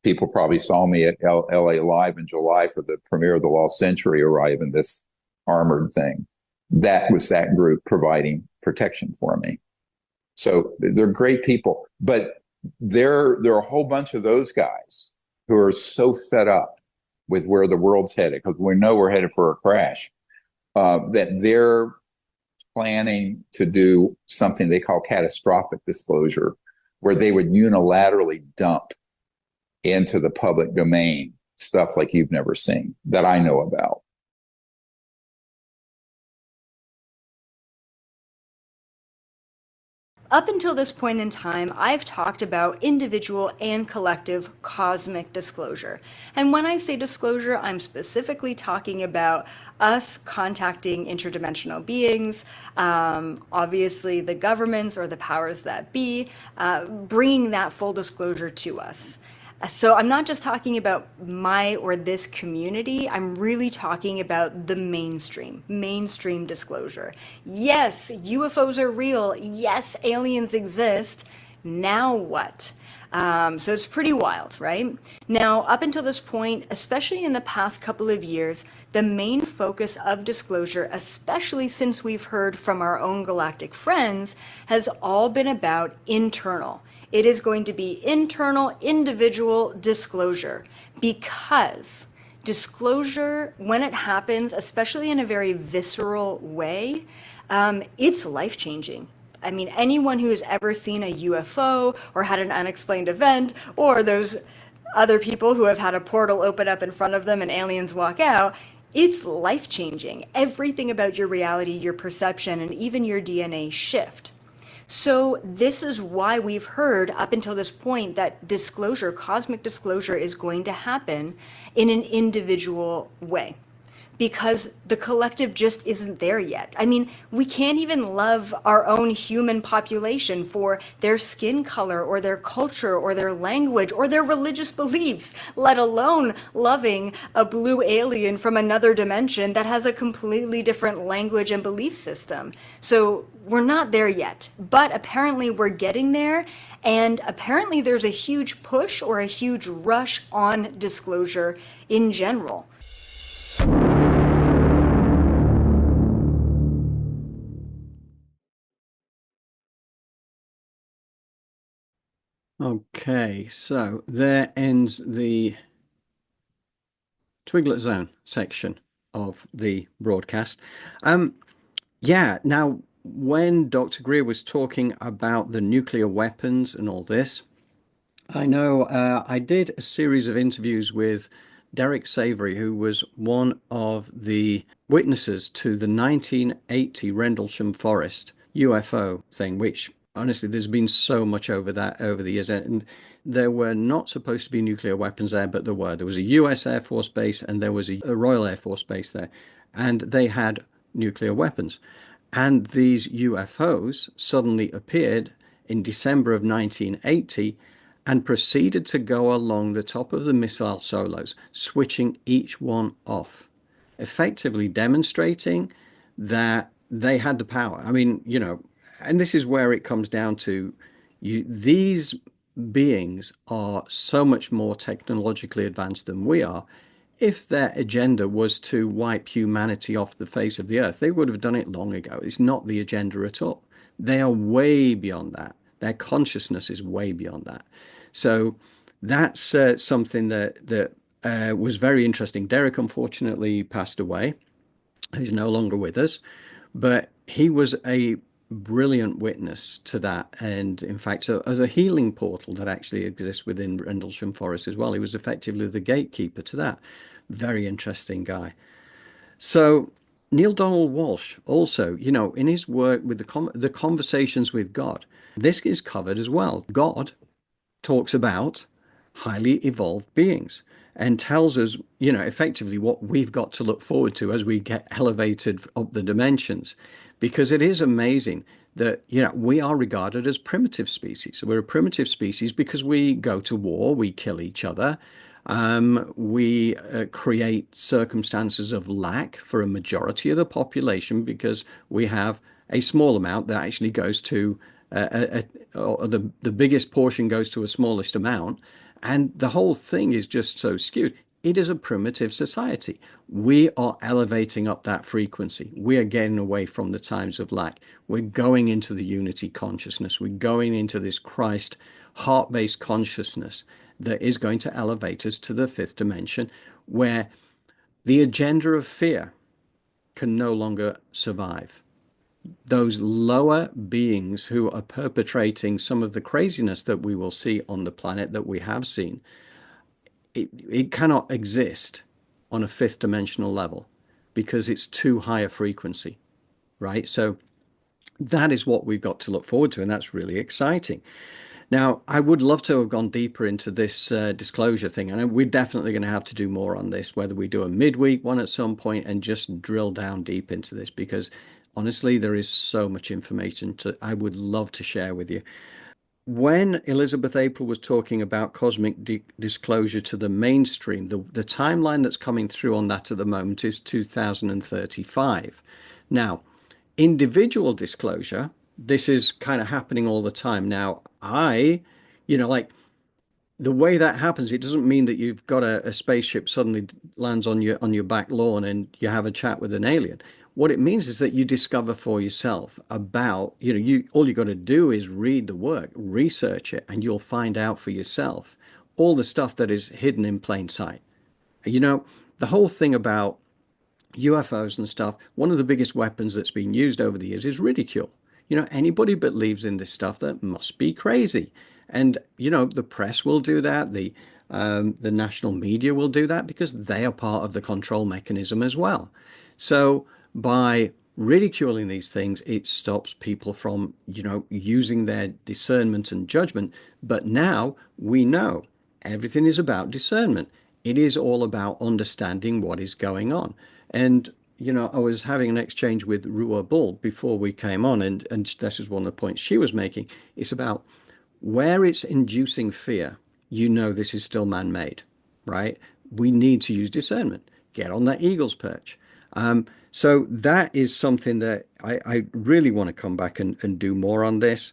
People probably saw me at LA Live in July for the premiere of The Lost Century arrive in this armored thing. That was that group providing protection for me. So they're great people. But there are a whole bunch of those guys who are so fed up with where the world's headed, because we know we're headed for a crash, that they're planning to do something they call catastrophic disclosure, where they would unilaterally dump into the public domain stuff like you've never seen that I know about. Up until this point in time, I've talked about individual and collective cosmic disclosure. And when I say disclosure, I'm specifically talking about us contacting interdimensional beings, obviously the governments or the powers that be, bringing that full disclosure to us. So I'm not just talking about my or this community, I'm really talking about the mainstream disclosure. Yes, UFOs are real. Yes, aliens exist. Now what? So it's pretty wild, right? Now, up until this point, especially in the past couple of years, the main focus of disclosure, especially since we've heard from our own galactic friends, has all been about internal. It is going to be internal, individual disclosure, because disclosure, when it happens, especially in a very visceral way, it's life-changing. I mean, anyone who has ever seen a UFO or had an unexplained event, or those other people who have had a portal open up in front of them and aliens walk out, it's life-changing. Everything about your reality, your perception, and even your DNA shift. So this is why we've heard up until this point that disclosure, cosmic disclosure, is going to happen in an individual way, because the collective just isn't there yet. I mean, we can't even love our own human population for their skin color or their culture or their language or their religious beliefs, let alone loving a blue alien from another dimension that has a completely different language and belief system. So we're not there yet, but apparently we're getting there, and apparently there's a huge push or a huge rush on disclosure in general. Okay, so there ends the Twiglet Zone section of the broadcast. Yeah, now when Dr. Greer was talking about the nuclear weapons and all this, I know I did a series of interviews with Derek Savory, who was one of the witnesses to the 1980 Rendlesham Forest UFO thing, which honestly, there's been so much over that over the years. And there were not supposed to be nuclear weapons there, but there were. There was a US Air Force base and there was a Royal Air Force base there. And they had nuclear weapons. And these UFOs suddenly appeared in December of 1980 and proceeded to go along the top of the missile silos, switching each one off, effectively demonstrating that they had the power. I mean, and this is where it comes down to these beings are so much more technologically advanced than we are. If their agenda was to wipe humanity off the face of the earth, they would have done it long ago. It's not the agenda at all. They are way beyond that. Their consciousness is way beyond that. So that's something that was very interesting. Derek unfortunately passed away. He's no longer with us, but he was a brilliant witness to that. And in fact, so as a healing portal that actually exists within Rendlesham Forest as well, he was effectively the gatekeeper to that. Very interesting guy. So Neil Donald Walsh also, in his work with the conversations with God, this is covered as well. God talks about highly evolved beings and tells us, effectively what we've got to look forward to as we get elevated up the dimensions. Because it is amazing that, we are regarded as primitive species. We're a primitive species because we go to war, we kill each other, we create circumstances of lack for a majority of the population because we have a small amount that actually goes to the biggest portion goes to a smallest amount. And the whole thing is just so skewed. It is a primitive society. We are elevating up that frequency. We are getting away from the times of lack. We're going into the unity consciousness. We're going into this Christ heart-based consciousness that is going to elevate us to the fifth dimension, where the agenda of fear can no longer survive. Those lower beings who are perpetrating some of the craziness that we will see on the planet, that we have seen, it cannot exist on a fifth dimensional level because it's too high a frequency, right? So that is what we've got to look forward to, and that's really exciting. Now, I would love to have gone deeper into this disclosure thing, and we're definitely going to have to do more on this, whether we do a midweek one at some point and just drill down deep into this, because honestly, there is so much information I would love to share with you. When Elizabeth April was talking about cosmic disclosure to the mainstream, the timeline that's coming through on that at the moment is 2035. Now, individual disclosure, this is kind of happening all the time. Now, like the way that happens, it doesn't mean that you've got a spaceship suddenly lands on your back lawn and you have a chat with an alien. What it means is that you discover for yourself about, all you got to do is read the work, research it, and you'll find out for yourself all the stuff that is hidden in plain sight. The whole thing about UFOs and stuff, one of the biggest weapons that's been used over the years is ridicule. Anybody believes in this stuff that must be crazy. And, the press will do that. The national media will do that because they are part of the control mechanism as well. So by ridiculing these things, it stops people from, using their discernment and judgment. But now we know everything is about discernment. It is all about understanding what is going on. And, I was having an exchange with Rua Bull before we came on, and this is one of the points she was making. It's about where it's inducing fear. This is still man-made, right? We need to use discernment. Get on that eagle's perch. So that is something that I really want to come back and do more on this.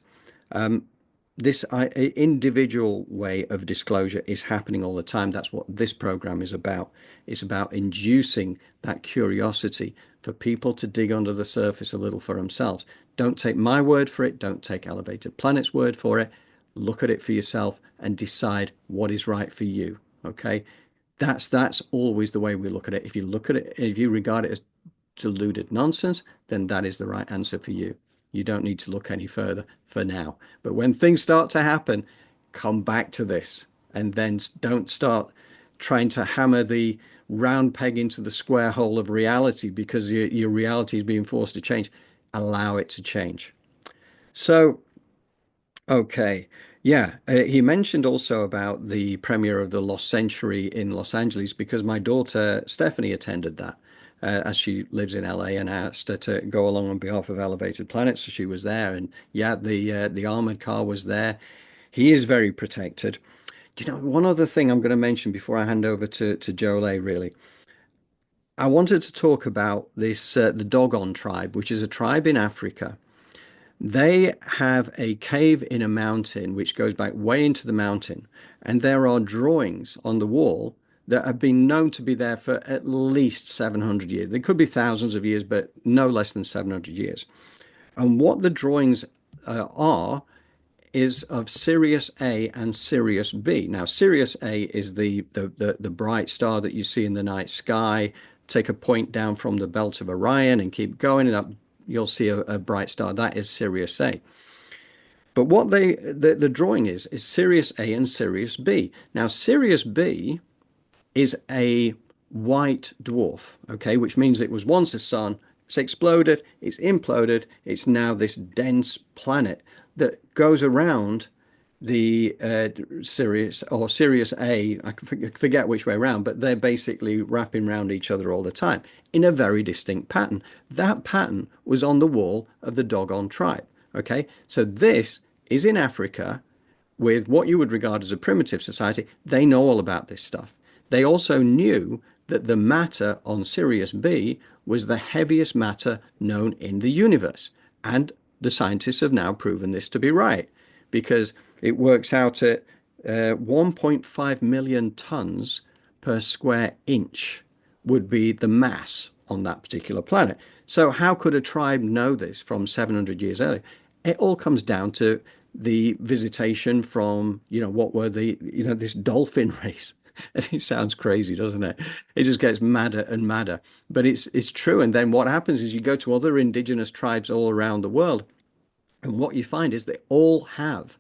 This individual way of disclosure is happening all the time. That's what this program is about. It's about inducing that curiosity for people to dig under the surface a little for themselves. Don't take my word for it. Don't take Elevated Planet's word for it. Look at it for yourself and decide what is right for you. Okay? That's always the way we look at it. If you look at it, if you regard it as deluded nonsense, then that is the right answer for you. You don't need to look any further for now. But when things start to happen, come back to this, and then don't start trying to hammer the round peg into the square hole of reality because your reality is being forced to change. Allow it to change. So, okay. Yeah, he mentioned also about the premiere of the Lost Century in Los Angeles because my daughter Stephanie attended that as she lives in LA and asked her to go along on behalf of Elevated Planet, so she was there. And yeah, the armored car was there. He is very protected. You know, one other thing I'm going to mention before I hand over to Jolie, really. I wanted to talk about this the Dogon tribe, which is a tribe in Africa. They have a cave in a mountain which goes back way into the mountain, and there are drawings on the wall that have been known to be there for at least 700 years. They could be thousands of years, but no less than 700 years. And what the drawings are is of Sirius A and Sirius B. Now, Sirius A is the bright star that you see in the night sky. Take a point down from the belt of Orion and keep going, and up you'll see a bright star. That is Sirius A. But what the drawing is Sirius A and Sirius B. Now, Sirius B is a white dwarf, okay, which means it was once a sun. It's exploded, it's imploded, it's now this dense planet that goes around the Sirius or Sirius A. I forget which way around, but they're basically wrapping around each other all the time in a very distinct pattern. That pattern was on the wall of the Dogon tribe. Okay, so this is in Africa with what you would regard as a primitive society. They know all about this stuff. They also knew that the matter on Sirius B was the heaviest matter known in the universe. And the scientists have now proven this to be right because it works out at 1.5 million tons per square inch would be the mass on that particular planet. So how could a tribe know this from 700 years earlier? It all comes down to the visitation from, what were this dolphin race. And it sounds crazy, doesn't it? It just gets madder and madder. But it's true. And then what happens is you go to other indigenous tribes all around the world, and what you find is they all have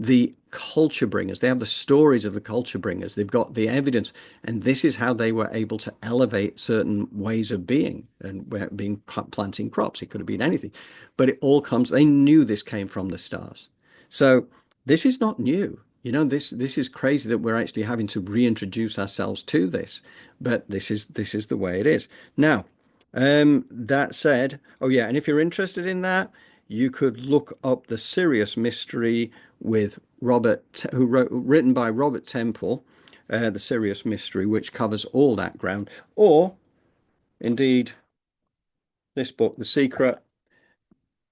the culture bringers. They have the stories of the culture bringers. They've got the evidence. And this is how they were able to elevate certain ways of being and being planting crops. It could have been anything. But it all comes, they knew this came from the stars. So this is not new. This is crazy that we're actually having to reintroduce ourselves to this. But this is the way it is. Now, that said, oh yeah, and if you're interested in that, you could look up the Sirius Mystery with written by Robert Temple, the Sirius Mystery, which covers all that ground, or indeed this book, The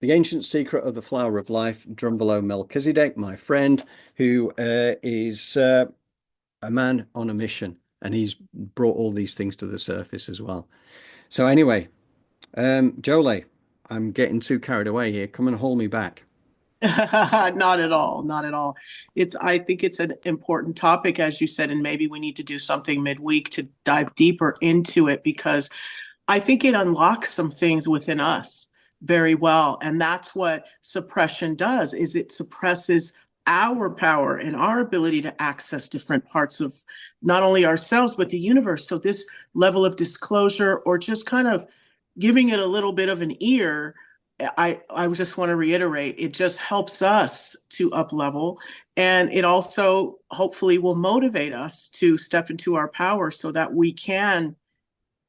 Ancient Secret of the Flower of Life, Drumbelow Melchizedek, my friend, who is a man on a mission, and he's brought all these things to the surface as well. So anyway, Jolie, I'm getting too carried away here. Come and hold me back. Not at all. Not at all. I think it's an important topic, as you said, and maybe we need to do something midweek to dive deeper into it because I think it unlocks some things within us very well. And that's what suppression does, is it suppresses our power and our ability to access different parts of not only ourselves, but the universe. So this level of disclosure or just kind of giving it a little bit of an ear, I just want to reiterate, it just helps us to up level. And it also hopefully will motivate us to step into our power so that we can,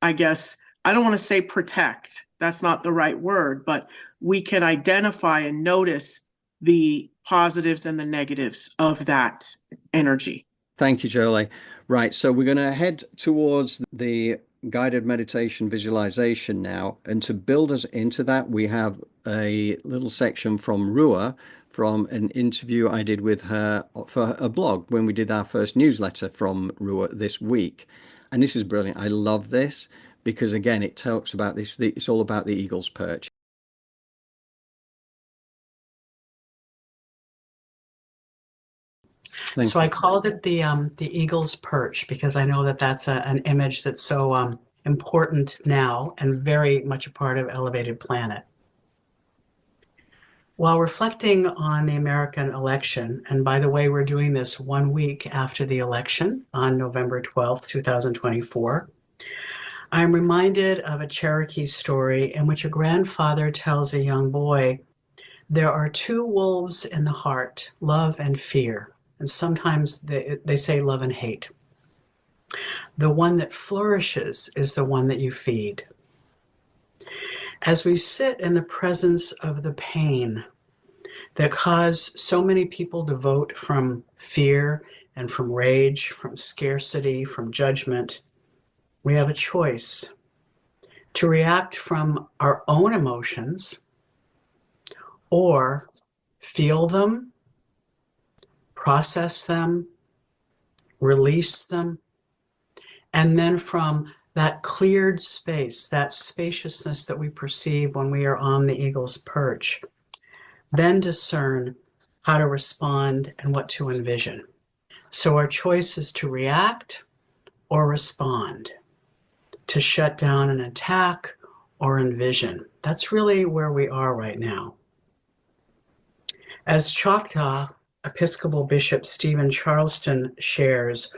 I guess, I don't want to say protect, that's not the right word, but we can identify and notice the positives and the negatives of that energy. Thank you, Jolie. Right, so we're going to head towards the guided meditation visualization now. And to build us into that, we have a little section from Rua from an interview I did with her for a blog when we did our first newsletter from Rua this week. And this is brilliant. I love this because, again, it talks about this. It's all about the eagle's perch. So I called it the eagle's perch because I know that that's an image that's so important now and very much a part of Elevated Planet. While reflecting on the American election, and by the way, we're doing this 1 week after the election on November 12th, 2024, I'm reminded of a Cherokee story in which a grandfather tells a young boy, there are two wolves in the heart, love and fear. And sometimes they say love and hate. The one that flourishes is the one that you feed. As we sit in the presence of the pain that caused so many people to vote from fear and from rage, from scarcity, from judgment, we have a choice to react from our own emotions or feel them, process them, release them, and then from that cleared space, that spaciousness that we perceive when we are on the eagle's perch, then discern how to respond and what to envision. So our choice is to react or respond, to shut down an attack or envision. That's really where we are right now. As Choctaw Episcopal Bishop Stephen Charleston shares,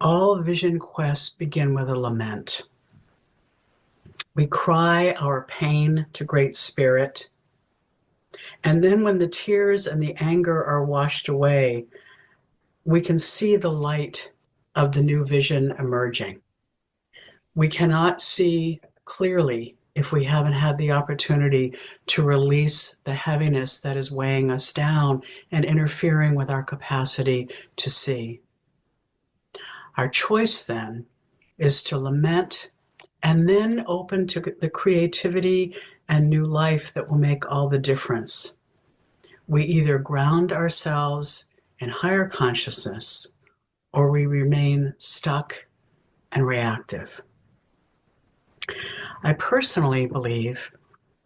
all vision quests begin with a lament. We cry our pain to Great Spirit, and then when the tears and the anger are washed away, we can see the light of the new vision emerging. We cannot see clearly if we haven't had the opportunity to release the heaviness that is weighing us down and interfering with our capacity to see. Our choice then is to lament and then open to the creativity and new life that will make all the difference. We either ground ourselves in higher consciousness or we remain stuck and reactive. I personally believe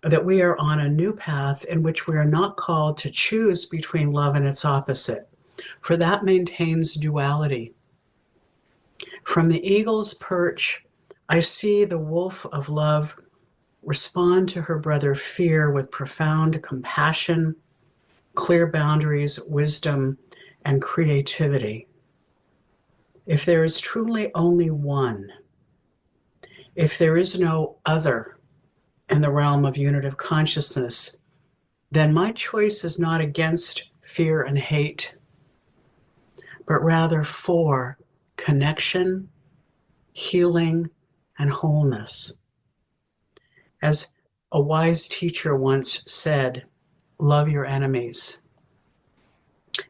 that we are on a new path in which we are not called to choose between love and its opposite, for that maintains duality. From the eagle's perch, I see the wolf of love respond to her brother fear with profound compassion, clear boundaries, wisdom, and creativity. If there is truly only one, if there is no other in the realm of unitive consciousness, then my choice is not against fear and hate, but rather for connection, healing, and wholeness. As a wise teacher once said, love your enemies.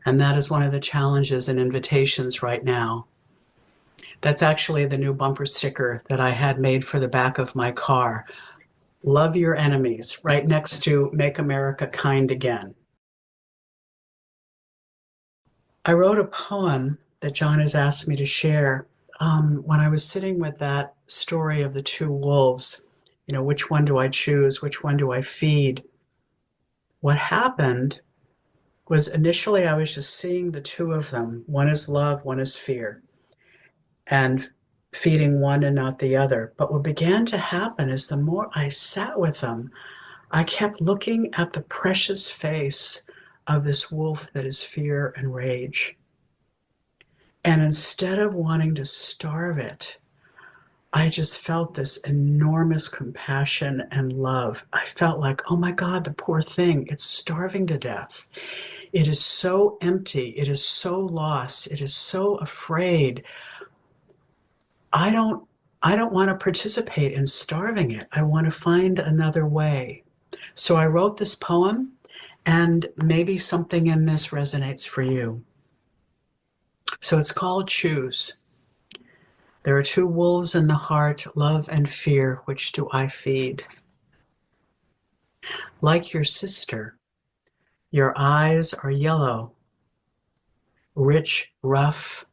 And that is one of the challenges and invitations right now. That's actually the new bumper sticker that I had made for the back of my car. Love your enemies, right next to Make America Kind Again. I wrote a poem that John has asked me to share when I was sitting with that story of the two wolves. You know, which one do I choose? Which one do I feed? What happened was initially I was just seeing the two of them. One is love, one is fear, and feeding one and not the other. But what began to happen is the more I sat with them, I kept looking at the precious face of this wolf that is fear and rage. And instead of wanting to starve it, I just felt this enormous compassion and love. I felt like, oh my God, the poor thing, it's starving to death. It is so empty. It is so lost. It is so afraid. I don't want to participate in starving it. I want to find another way. So I wrote this poem, and maybe something in this resonates for you. So it's called Choose. There are two wolves in the heart, love and fear. Which do I feed? Like your sister, your eyes are yellow, rich, rough,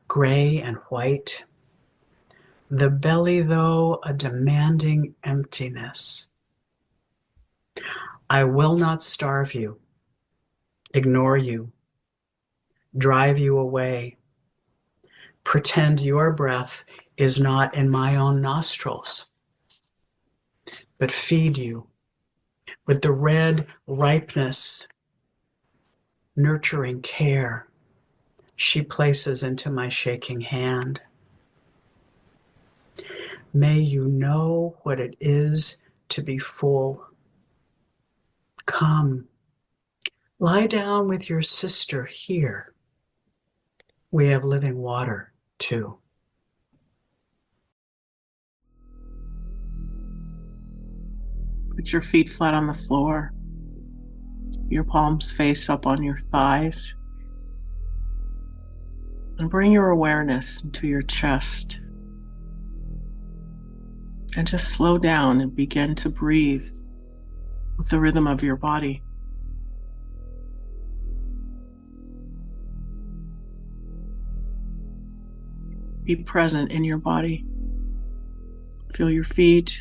gray and white. The belly, though, a demanding emptiness. I will not starve you, ignore you, drive you away, pretend your breath is not in my own nostrils, but feed you with the red ripeness, nurturing care she places into my shaking hand. May you know what it is to be full. Come, lie down with your sister here. We have living water, too. Put your feet flat on the floor, your palms face up on your thighs, and bring your awareness into your chest. And just slow down and begin to breathe with the rhythm of your body. Be present in your body. Feel your feet,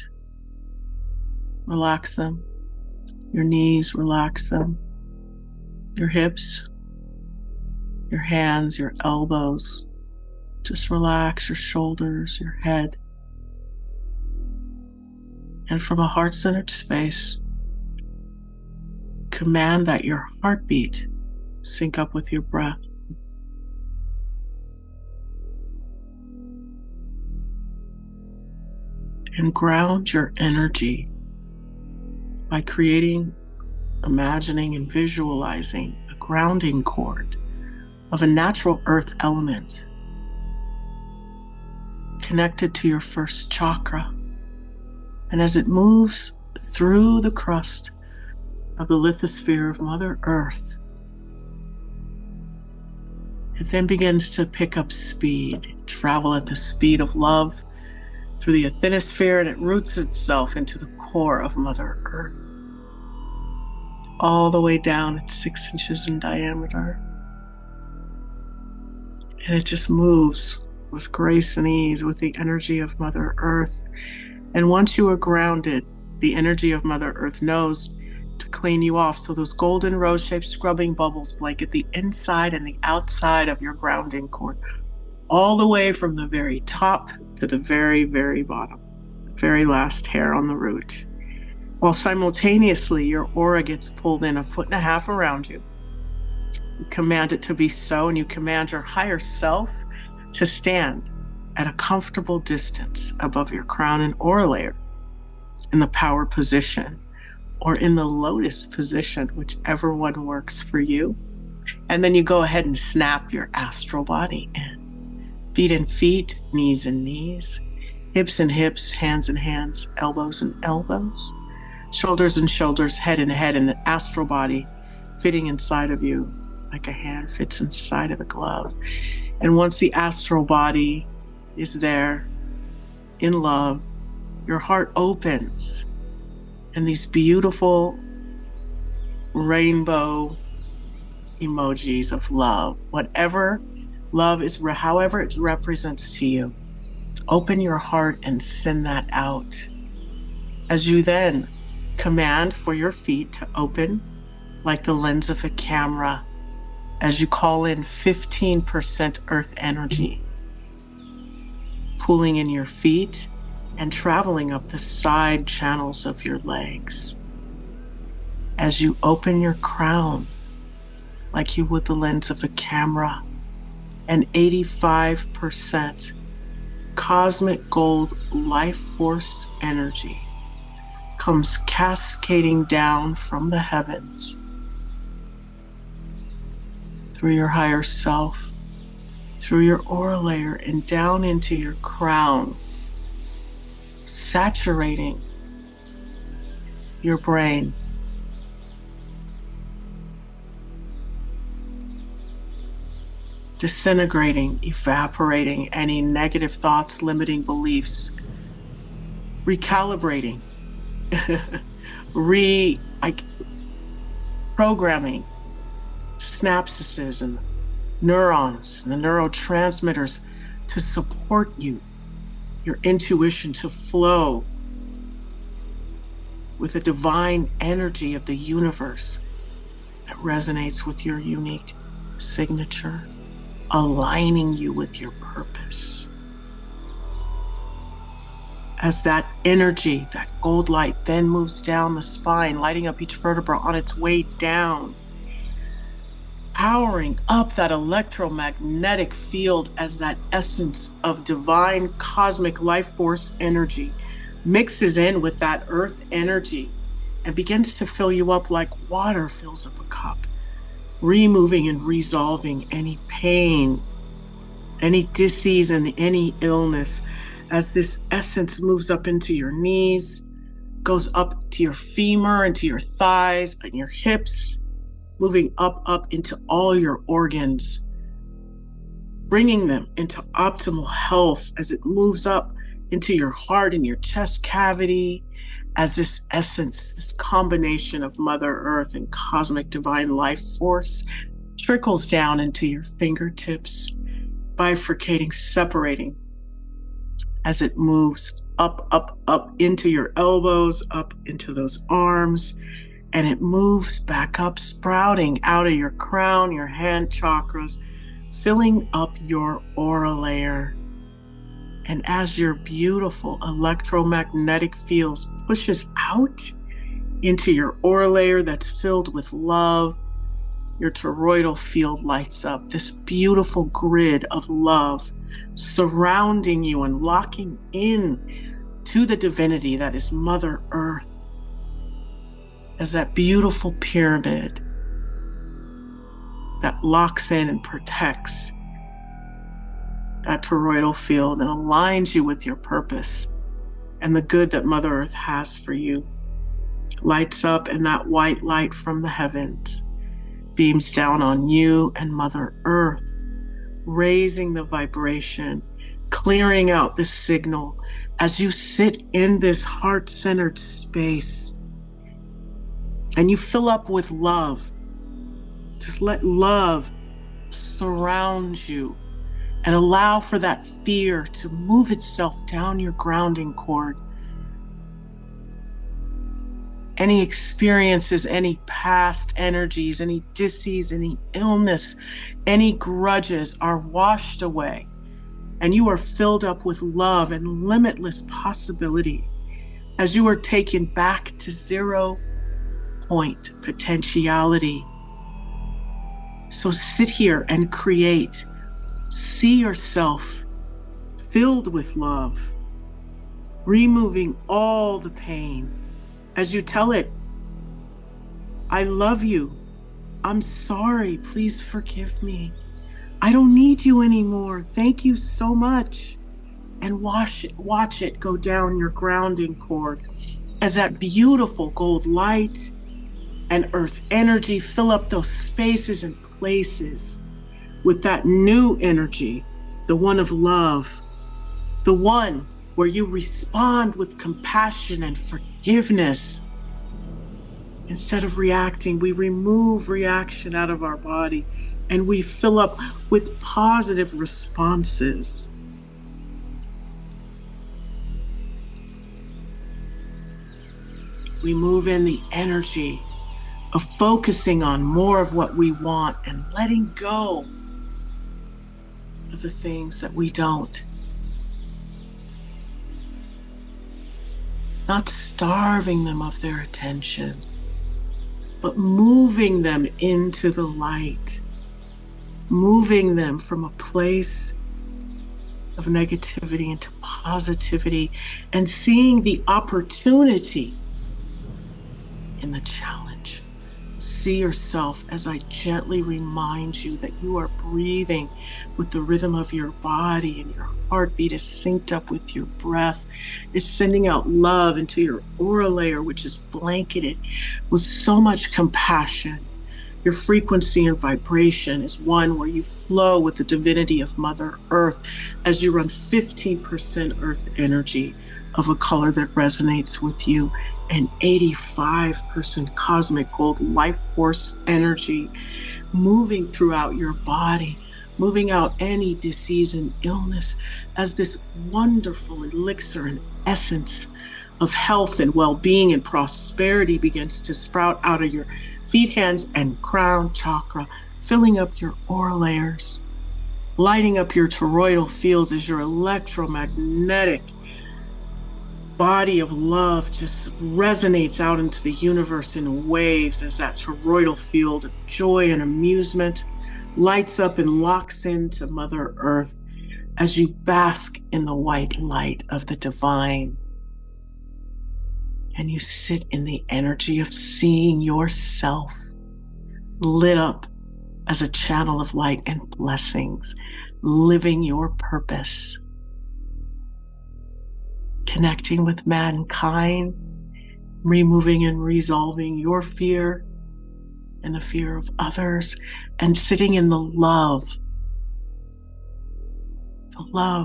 relax them. Your knees, relax them. Your hips, your hands, your elbows. Just relax your shoulders, your head. And from a heart-centered space, command that your heartbeat sync up with your breath. And ground your energy by creating, imagining, and visualizing a grounding cord of a natural earth element connected to your first chakra. And as it moves through the crust of the lithosphere of Mother Earth, it then begins to pick up speed, travel at the speed of love through the asthenosphere, and it roots itself into the core of Mother Earth, all the way down at 6 inches in diameter. And it just moves with grace and ease with the energy of Mother Earth. And once you are grounded, the energy of Mother Earth knows to clean you off. So those golden rose-shaped scrubbing bubbles blanket the inside and the outside of your grounding cord, all the way from the very top to the very, very bottom, very last hair on the root. While simultaneously your aura gets pulled in 1.5 feet around you. You command it to be so, and you command your higher self to stand at a comfortable distance above your crown and aura layer in the power position or in the lotus position, whichever one works for you. And then you go ahead and snap your astral body in. Feet and feet, knees and knees, hips and hips, hands and hands, elbows and elbows, shoulders and shoulders, head and head, and the astral body fitting inside of you like a hand fits inside of a glove. And once the astral body is there in love, your heart opens and these beautiful rainbow emojis of love, whatever love is, however it represents to you, open your heart and send that out. As you then command for your feet to open like the lens of a camera, as you call in 15% earth energy, pulling in your feet and traveling up the side channels of your legs. As you open your crown like you would the lens of a camera, and 85% cosmic gold life force energy comes cascading down from the heavens through your higher self, through your aura layer, and down into your crown, saturating your brain. Disintegrating, evaporating any negative thoughts, limiting beliefs, recalibrating, reprogramming synapses and neurons and the neurotransmitters to support you, your intuition to flow with the divine energy of the universe that resonates with your unique signature, aligning you with your purpose. as that energy, that gold light, then moves down the spine, lighting up each vertebra on its way down, powering up that electromagnetic field as that essence of divine cosmic life force energy mixes in with that earth energy and begins to fill you up like water fills up a cup, removing and resolving any pain, any disease, and any illness as this essence moves up into your knees, goes up to your femur, into your thighs and your hips, moving up into all your organs, bringing them into optimal health as it moves up into your heart and your chest cavity, as this essence, this combination of Mother Earth and cosmic divine life force trickles down into your fingertips, bifurcating, separating, as it moves up into your elbows, up into those arms, and it moves back up, sprouting out of your crown, your hand chakras, filling up your aura layer. And as your beautiful electromagnetic fields pushes out into your aura layer that's filled with love, your toroidal field lights up, this beautiful grid of love surrounding you and locking in to the divinity that is Mother Earth, as that beautiful pyramid that locks in and protects that toroidal field and aligns you with your purpose and the good that Mother Earth has for you. Lights up, and that white light from the heavens beams down on you and Mother Earth, raising the vibration, clearing out the signal as you sit in this heart-centered space and you fill up with love. Just let love surround you and allow for that fear to move itself down your grounding cord. Any experiences, any past energies, any disease, any illness, any grudges are washed away, and you are filled up with love and limitless possibility as you are taken back to 0 point potentiality. So sit here and create. See yourself filled with love, removing all the pain as you tell it, I love you. I'm sorry. Please forgive me. I don't need you anymore. Thank you so much. And watch it go down your grounding cord as that beautiful gold light and earth energy fill up those spaces and places with that new energy, the one of love, the one where you respond with compassion and forgiveness. Instead of reacting, we remove reaction out of our body and we fill up with positive responses. We move in the energy of focusing on more of what we want and letting go of the things that we don't. Not starving them of their attention, but moving them into the light, moving them from a place of negativity into positivity, and seeing the opportunity in the challenge. See yourself as I gently remind you that you are breathing with the rhythm of your body, and your heartbeat is synced up with your breath. It's sending out love into your aura layer, which is blanketed with so much compassion. Your frequency and vibration is one where you flow with the divinity of Mother Earth as you run 15% earth energy of a color that resonates with you, and 85% cosmic gold life force energy moving throughout your body, moving out any disease and illness as this wonderful elixir and essence of health and well-being and prosperity begins to sprout out of your feet, hands, and crown chakra, filling up your aura layers, lighting up your toroidal fields as your electromagnetic body of love just resonates out into the universe in waves as that toroidal field of joy and amusement lights up and locks into Mother Earth as you bask in the white light of the divine. And you sit in the energy of seeing yourself lit up as a channel of light and blessings, living your purpose, connecting with mankind, removing and resolving your fear and the fear of others, and sitting in the love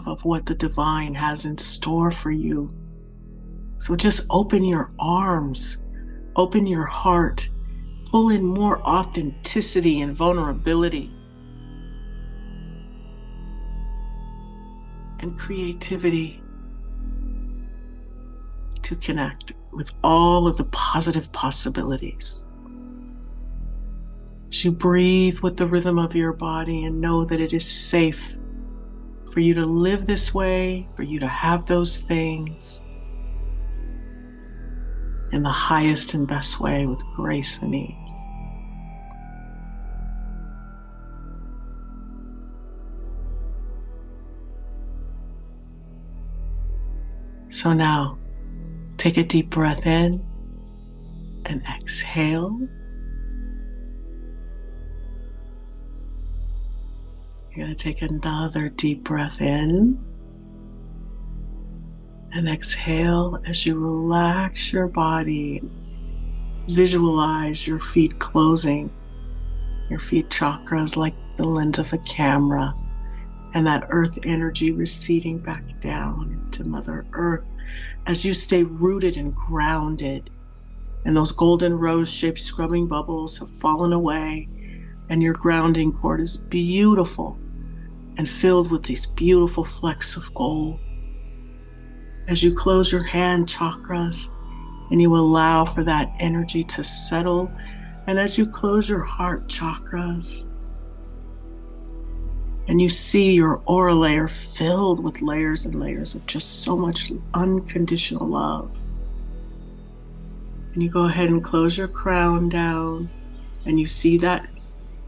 of what the divine has in store for you. So just open your arms, open your heart, pull in more authenticity and vulnerability and creativity to connect with all of the positive possibilities. As you breathe with the rhythm of your body and know that it is safe for you to live this way, for you to have those things in the highest and best way with grace and ease. So now, take a deep breath in and exhale. You're going to take another deep breath in and exhale as you relax your body. Visualize your feet closing, your feet chakras like the lens of a camera, and that earth energy receding back down into Mother Earth as you stay rooted and grounded. And those golden rose-shaped scrubbing bubbles have fallen away, and your grounding cord is beautiful and filled with these beautiful flecks of gold. As you close your hand chakras and you allow for that energy to settle, and as you close your heart chakras and you see your aura layer filled with layers and layers of just so much unconditional love, and you go ahead and close your crown down and you see that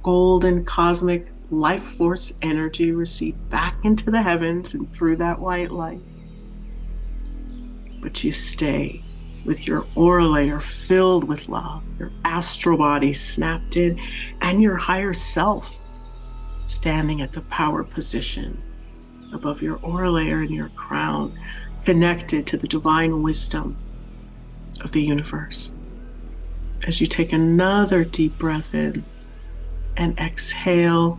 golden cosmic life force energy recede back into the heavens and through that white light. But you stay with your aura layer filled with love, your astral body snapped in, and your higher self standing at the power position above your aura layer and your crown, connected to the divine wisdom of the universe. As you take another deep breath in and exhale,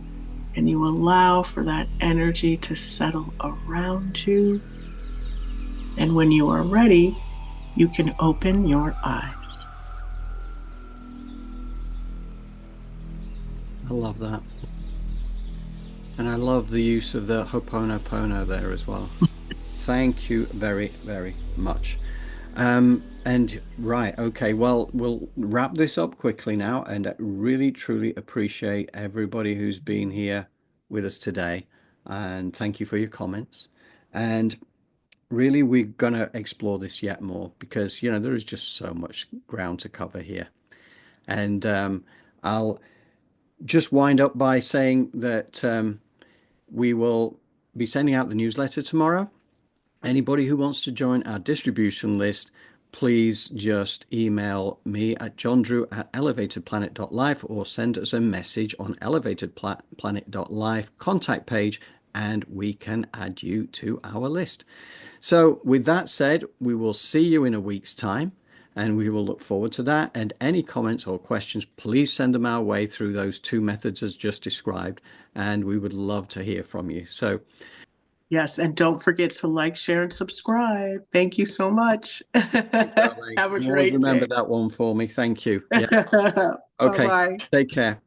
and you allow for that energy to settle around you. And when you are ready, you can open your eyes. I love that. And I love the use of the Ho'oponopono there as well. Thank you very, very much. And right, okay, well, we'll wrap this up quickly now, and I really, truly appreciate everybody who's been here with us today. And thank you for your comments. And really, we're going to explore this yet more because, you know, there is just so much ground to cover here. And I'll just wind up by saying that we will be sending out the newsletter tomorrow. Anybody who wants to join our distribution list, please just email me at johndrew@elevatedplanet.life or send us a message on elevatedplanet.life contact page, and we can add you to our list. So with that said, we will see you in a week's time, and we will look forward to that. And any comments or questions, please send them our way through those two methods as just described, and we would love to hear from you. So yes, and don't forget to like, share, and subscribe. Thank you so much. Have a always great remember day. that one for me. Thank you. Yeah. Okay. Bye-bye. Take care.